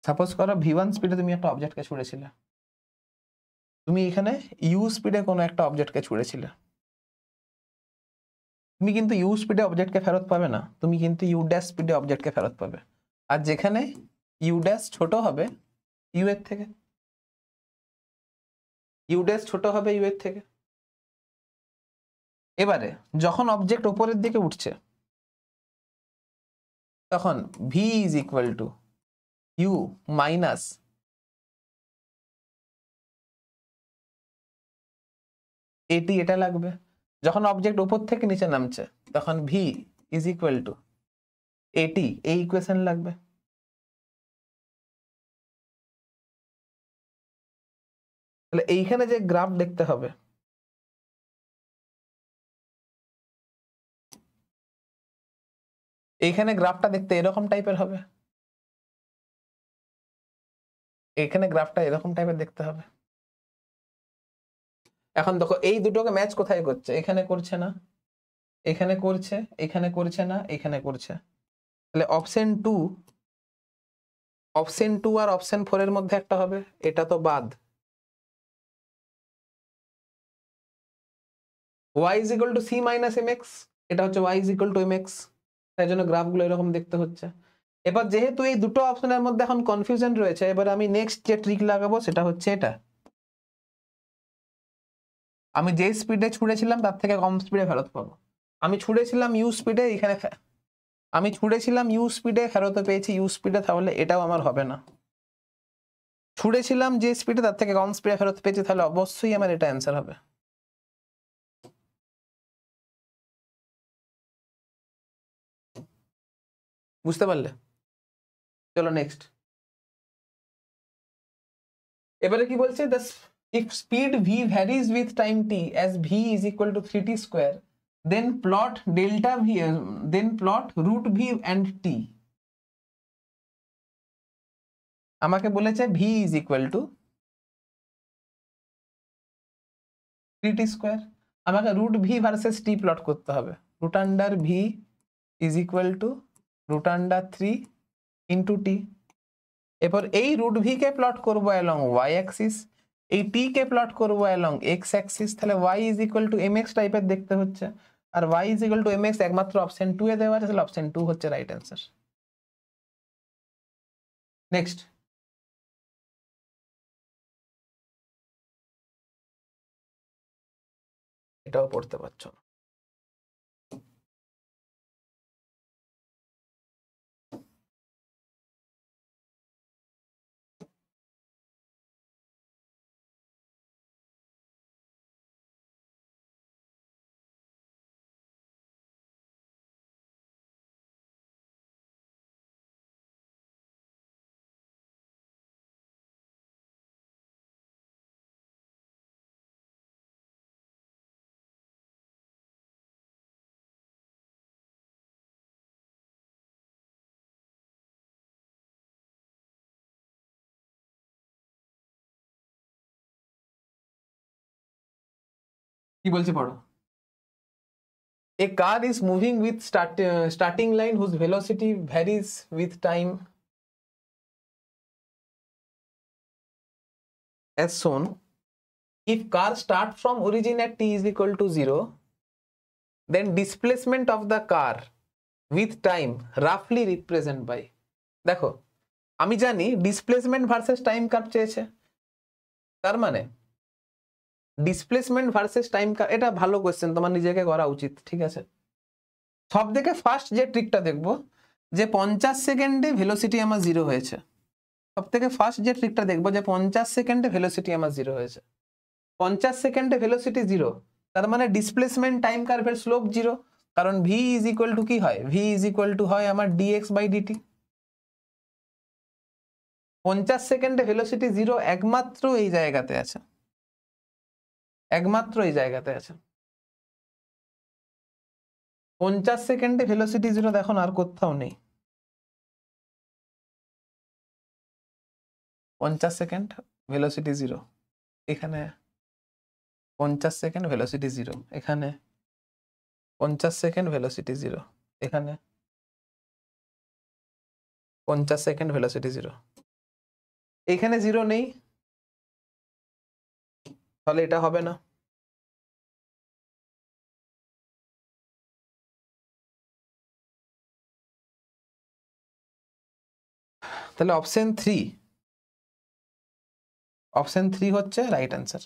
সাপোজ করো v1 স্পিডে তুমি একটা অবজেক্টকে ছুড়েছিলে, তুমি এখানে ইউ স্পিডে কোনো একটা অবজেক্টকে ছুড়েছিলে, তুমি কিন্তু ইউ স্পিডে অবজেক্টকে ফেরত পাবে না, তুমি কিন্তু ইউ ড্যাশ স্পিডে অবজেক্টকে ফেরত পাবে। আর যেখানে ইউ ড্যাশ ছোট হবে ইউ এর থেকে, ইউ ড্যাশ ছোট হবে ইউ এর থেকে। এবারে যখন অবজেক্ট উপরের দিকে উঠছে, তখন v is equal to u minus at, এটা লাগবে। যখন অবজেক্ট উপর থেকে নিচে নামছে, তখন ভি ইজ ইকুয়াল টু এটি, এই ইকুয়েশন লাগবে। তাহলে এইখানে যে গ্রাফ দেখতে হবে, এইখানে গ্রাফটা দেখতে এরকম টাইপের হবে, এখানে গ্রাফটা এরকম টাইপের দেখতে হবে। এখন দেখো এই দুটোকে ম্যাচ কোথায় করছে, এখানে করছে না, এখানে করছে, এখানে করছে না, এখানে করছে। তাহলে অপশন টু আর অপশন 4 এর মধ্যে একটা হবে, এটা তো বাদ। y is equal to c minus mx, এটা হচ্ছে y is equal to mx, তাই জন্য গ্রাফগুলো এরকম দেখতে হচ্ছে। এবার যেহেতু এই দুটো অপশনের মধ্যে এখন কনফিউশন রয়েছে, এবার আমি নেক্সট যে ট্রিক লাগাবো সেটা হচ্ছে এটা, আমি যে স্পিডে ছুড়েছিলাম তার থেকে কম স্পিডে ফেরত পাবো। আমি ছুড়েছিলাম ইউ স্পিডে, এখানে আমি ছুড়েছিলাম ইউ স্পিডে, ফেরত পেয়েছি ইউ স্পিডে, তাহলে এটাও আমার হবে না। ছুড়েছিলাম যে স্পিডে তার থেকে কম স্পিডে ফেরত পেয়েছি, তাহলে অবশ্যই আমার এটা অ্যান্সার হবে। বুঝতে পারলে? চলো নেক্সট। এবারে কি বলছে, if speed v varies with time t as v is equal to 3t square, then plot delta v, then plot root v and t। আমাকে বলেছে v is equal to 3t square, আমাকে root V versus T plot করতে হবে। Root under V is equal to root under 3 into T. এরপর এই root V কে plot করবো along Y axis, এই টি কে প্লট করবো অ্যালং এক্স অ্যাক্সিস। তাহলে Y is equal to M x টাইপের দেখতে হচ্ছে, আর Y is equal to M X একমাত্র অপশন 2 এ দেওয়া আছে, তাহলে অপশন 2 হচ্ছে রাইট অ্যান্সার। নেক্সট, এটাও পড়তে পারছো না। কি বলছে পড়ো। A car is moving with starting line whose velocity varies with time as shown. If car start from origin at t is equal to 0, then displacement of the car with time roughly represent by। দেখো আমি জানি displacement versus time curve চেয়েছে, তার মানে displacement versus time curve, এটা ভালো question, তোমার নিজেকে করা উচিত, ঠিক আছে। সব থেকে ফার্স্ট যে ট্রিকটা দেখবো, যে 50 সেকেন্ডে ভেলোসিটি আমার 0 হয়েছে। সব থেকে ফার্স্ট যে ট্রিকটা দেখবো, যে 50 সেকেন্ডে ভেলোসিটি আমার 0 হয়েছে। 50 সেকেন্ডে ভেলোসিটি 0, তার মানে ডিসপ্লেসমেন্ট টাইম কার্ভের স্লোপ 0, কারণ ভি ইজ ইকুয়াল টু কি হয়, ভি ইজ ইকুয়াল টু হয় আমার ডিএক্স বাই ডিটি। 50 সেকেন্ডে ভেলোসিটি 0 একমাত্র এই জায়গাতে আছে, একমাত্র এই জায়গাতে আছে। 50 সেকেন্ডে ভেলোসিটি 0 দেখো আর কোথাও নেই। 50 সেকেন্ড ভেলোসিটি 0 এখানে, 50 সেকেন্ড ভেলোসিটি 0 এখানে, 50 সেকেন্ড ভেলোসিটি 0 এখানে, 50 সেকেন্ড ভেলোসিটি 0 এখানে 0 নেই, তাহলে এটা হবে না। তাহলে অপশন 3 হচ্ছে রাইট অ্যান্সার।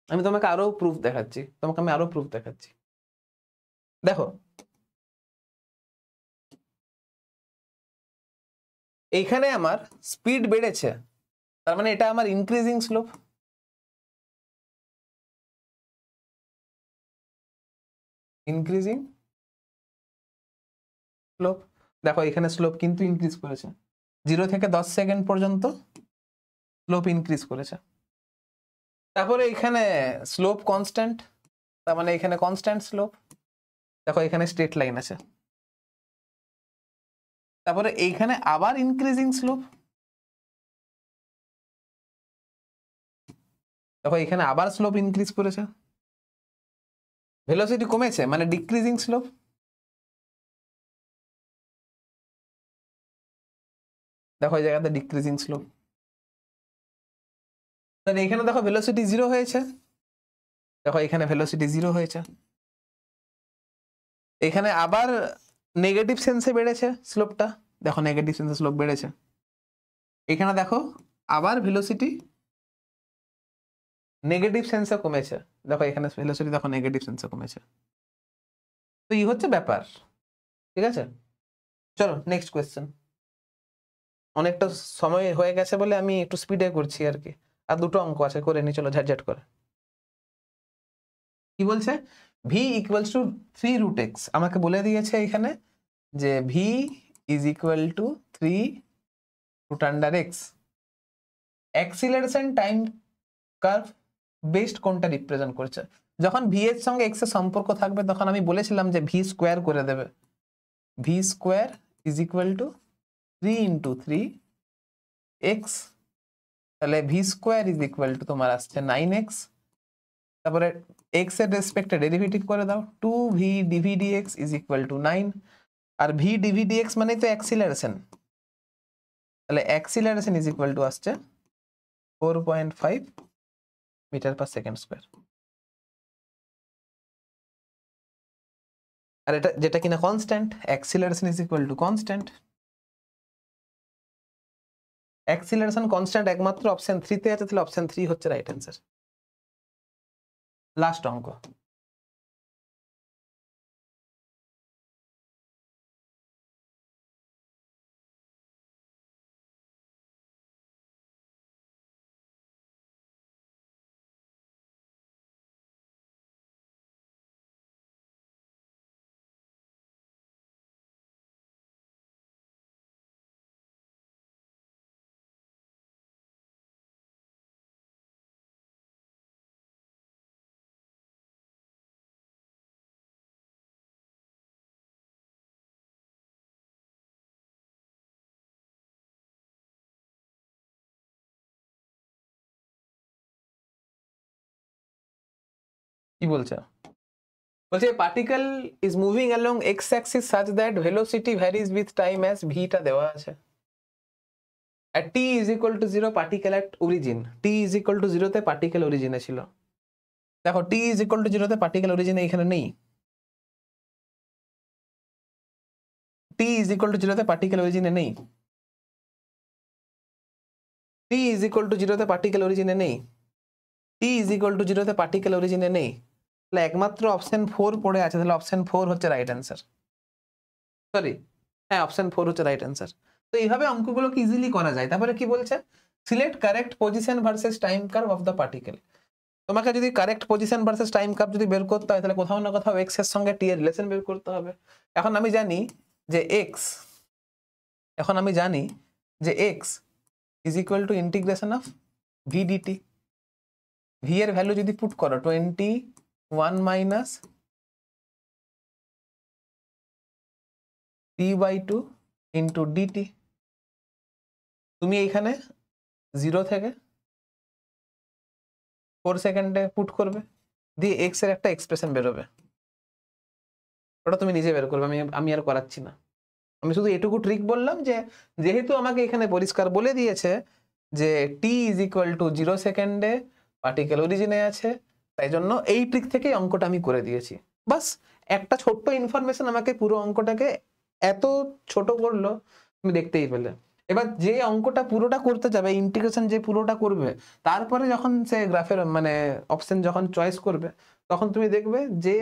আমি তোমাকে আরো প্রুফ দেখাচ্ছি, দেখো এইখানে আমার স্পিড বেড়েছে, তার মানে এটা আমার ইনক্রিজিং স্লোপ। ইনক্রিজিং স্লোপ, দেখো এখানে স্লোপ কিন্তু ইনক্রিজ করেছে, 0 থেকে 10 সেকেন্ড পর্যন্ত স্লোপ ইনক্রিজ করেছে। তারপরে এখানে স্লোপ কনস্ট্যান্ট, তার মানে এখানে কনস্ট্যান্ট স্লোপ। দেখো এখানে স্ট্রেট লাইন আছে, তারপরে এইখানে আবার ইনক্রিজিং স্লোপ, দেখো এখানে আবার স্লোপ ইনক্রিজ করেছে। ভেলোসিটি কমেছে মানে ডিক্রিজিং স্লোপ, দেখো এই জায়গাতে ডিক্রিজিং স্লোপ। তাহলে এখানে দেখো ভেলোসিটি 0 হয়েছে, দেখো এখানে ভেলোসিটি 0 হয়েছে, এখানে আবার নেগেটিভ সেন্সে বেড়েছে স্লোপটা, দেখো নেগেটিভ সেন্সে স্লোপ বেড়েছে। এখানে দেখো আবার ভেলোসিটি নেগেটিভ সেন্সে কমেছে, দেখো এখানে ভেলোসিটি দেখো নেগেটিভ সেন্সে কমেছে। তো এই হচ্ছে ব্যাপার, ঠিক আছে। চলো নেক্সট কোয়েশ্চেন। অনেকটা সময় হয়ে গেছে বলে আমি একটু স্পিডে করছি আর কি, আর দুটো অঙ্ক আছে, করে নি, চলো ঝটঝট করে। কি বলছে, v equals to 3 root x, আমাকে বলে দিয়েছে এখানে যে v is equal to 3 root under x. Acceleration time curve based কোনটা রিপ্রেজেন্ট করছে। যখন ভি এর সঙ্গে এক্স এর সম্পর্ক থাকবে তখন আমি বলেছিলাম যে ভি স্কোয়ার করে দেবে, V square is equal to 3 into 3 X তাহলে V square is equal to তোমার আসছে 9x, তারপরে x এর রেসপেক্টে ডেরিভেটিভ করে দাও, 2v dv dx is equal to 9, আর v ডিভি dx মানে তো অ্যাক্সিলারেশন, তাহলে অ্যাক্সিলারেশন ইজ ইকুয়াল টু আসছে 4.5 মিটার পার সেকেন্ড স্কোয়ার। আর এটা যেটা কিনা constant, acceleration is equal to constant, acceleration constant একমাত্র অপশন 3 তে আছে, তাহলে অপশন 3 হচ্ছে রাইট অ্যান্সার। লাস্ট অঙ্ক, কি বলছে? বলছে particle is moving along x axis such that velocity varies with time as ভিটা দেওয়া আছে। at t is equal to 0 particle at origin, t is equal to 0 তে পার্টিকেল অরিজিনে ছিল। দেখো t is equal to 0 তে পার্টিকেল অরিজিনে এখানে নেই, t is equal to 0 তে পার্টিকেল অরিজিনে নেই, t is equal to 0 তে পার্টিকেল অরিজিনে নেই, t is equal to 0 তে পার্টিকেল অরিজিনে নেই, তাহলে একমাত্র অপশন 4 পড়ে আছে, তাহলে অপশন 4 হচ্ছে রাইট অ্যান্সার। সরি, হ্যাঁ অপশন 4 হচ্ছে রাইট অ্যান্সার। তো এইভাবে অঙ্কগুলোকে ইজিলি করা যায়। তারপরে কি বলছে, select correct position versus time curve of the particle. তোমাকে যদি correct position versus time curve যদি বের করতে হয়, তাহলে কোথাও না কোথাও এক্স এর সঙ্গে টি এর রিলেশন বের করতে হবে। এখন আমি জানি যে এক্স, এখন আমি জানি যে x is equal to integration of v dt. V এর ভ্যালু যদি পুট করো 21 মাইনাস t/2 ইন্টু ডিটি, তুমি এইখানে 0 থেকে 4 সেকেন্ডে পুট করবে, দিয়ে এক্স এর একটা এক্সপ্রেশন বেরোবে, ওটা তুমি নিজে বের করবে, আমি আর করাচ্ছি না। আমি শুধু এটুকু ট্রিক বললাম যে যেহেতু আমাকে এখানে পরিষ্কার বলে দিয়েছে যে টি ইজ ইকুয়াল টু 0 সেকেন্ডে পার্টিকেল অরিজিনে আছে, তাই জন্য এই ট্রিক থেকেই অঙ্কটা আমি করে দিয়েছি। বাস একটা ছোট্ট ইনফরমেশন আমাকে পুরো অঙ্কটাকে এত ছোট করলো, তুমি দেখতেই পেলে। এবার যে অঙ্কটা পুরোটা করতে যাবে, ইন্টিগ্রেশন যে পুরোটা করবে, তারপরে যখন সে গ্রাফের মানে অপশন যখন চয়েস করবে, তখন তুমি দেখবে যে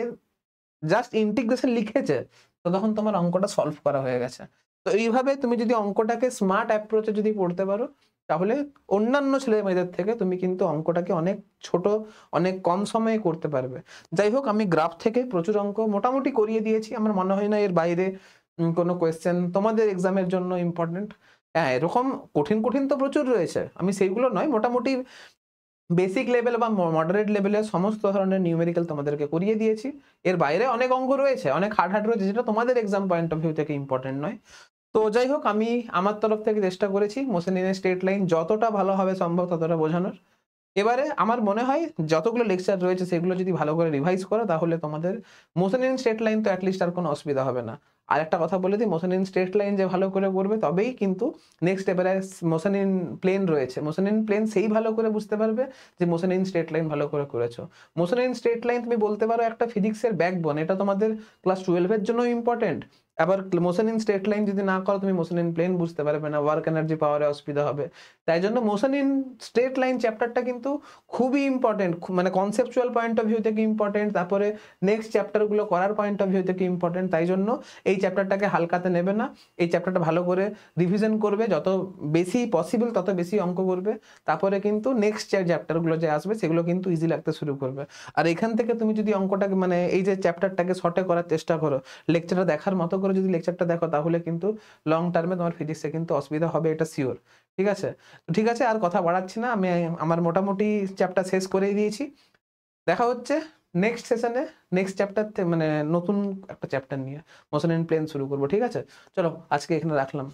জাস্ট ইন্টিগ্রেশন লিখেছে, তো তখন তোমার অঙ্কটা সলভ করা হয়ে গেছে। তো এইভাবে তুমি যদি অঙ্কটাকে স্মার্ট অ্যাপ্রোচে যদি পড়তে পারো, তাহলে অন্যান্য ছেলে মেয়েদের থেকে তুমি কিন্তু অঙ্কটাকে অনেক ছোট, অনেক কম সময়ে করতে পারবে। যাই হোক, আমি গ্রাফ থেকে প্রচুর অঙ্ক মোটামুটি করিয়ে দিয়েছি, আমার মনে হয় না এর বাইরে কোনো কোয়েশ্চেন তোমাদের এক্সামের জন্য ইম্পর্টেন্ট। হ্যাঁ, এরকম কঠিন কঠিন তো প্রচুর রয়েছে, আমি সেইগুলো নয়, মোটামুটি বেসিক লেভেল বা মডারেট লেভেলের সমস্ত ধরনের নিউমেরিক্যাল তোমাদেরকে করিয়ে দিয়েছি। এর বাইরে অনেক অঙ্ক রয়েছে, অনেক হার্ড হার্ড রয়েছে, যেটা তোমাদের এক্সাম পয়েন্ট অফ ভিউ থেকে ইম্পর্টেন্ট নয়। তো যাই হোক, আমি আমার তরফ থেকে চেষ্টা করেছি মোসেনিনের স্ট্রেট লাইন যতটা ভালোভাবে সম্ভব ততটা বোঝানোর। এবারে আমার মনে হয় যতগুলো লেকচার রয়েছে সেগুলো যদি ভালো করে রিভাইজ করো, তাহলে তোমাদের মোসেনিন স্ট্রেট লাইন তো অ্যাটলিস্ট আর কোনো অসুবিধা হবে না। আর একটা কথা বলে দিই, মোসেনিন স্ট্রেট লাইন যে ভালো করে করবে তবেই কিন্তু নেক্সট এবারে মোসেনিন প্লেন রয়েছে, মোসেনিন প্লেন সেই ভালো করে বুঝতে পারবে যে মোসেনিন স্ট্রেট লাইন ভালো করে করেছো। মোসেনিন স্ট্রেট লাইন তুমি বলতে পারো একটা ফিজিক্সের ব্যাকবোন, এটা তোমাদের ক্লাস 12 এর জন্য ইম্পর্টেন্ট। আবার মোশন ইন স্ট্রেট লাইন যদি না করো, তুমি মোশন ইন প্লেন বুঝতে পারবে না, ওয়ার্ক এনার্জি পাওয়ারে অসুবিধা হবে। তাই জন্য মোশন ইন স্ট্রেট লাইন চ্যাপ্টারটা কিন্তু খুবই ইম্পর্টেন্ট, মানে কনসেপচুয়াল পয়েন্ট অফ ভিউ থেকে ইম্পর্টেন্ট, তারপরে নেক্সট চ্যাপ্টারগুলো করার পয়েন্ট অফ ভিউ থেকে ইম্পর্টেন্ট। তাই জন্য এই চ্যাপ্টারটাকে হালকাতে নেবে না, এই চ্যাপ্টারটা ভালো করে রিভিশন করবে, যত বেশি পসিবল তত বেশি অঙ্ক করবে, তারপরে কিন্তু নেক্সট চ্যাপ্টারগুলো যে আসবে সেগুলো কিন্তু ইজি লাগতে শুরু করবে। আর এখান থেকে তুমি যদি অঙ্কটাকে মানে এই যে চ্যাপ্টারটাকে শর্টে করার চেষ্টা করো, লেকচারটা দেখার মতো করে যদি লেকচারটা দেখো, তাহলে কিন্তু লং টার্মে তোমার ফিজিক্সে কিন্তু অসুবিধা হবে, এটা শিওর। ঠিক আছে, তো ঠিক আছে, আর কথা বাড়াচ্ছি না, আমি আমার মোটামুটি চ্যাপ্টার শেষ করেই দিয়েছি। দেখা হচ্ছে নেক্সট সেশনে, নেক্সট চ্যাপ্টার মানে নতুন একটা চ্যাপ্টার নিয়ে মোশন ইন প্লেন শুরু করবো। ঠিক আছে, চলো আজকে এখানে রাখলাম।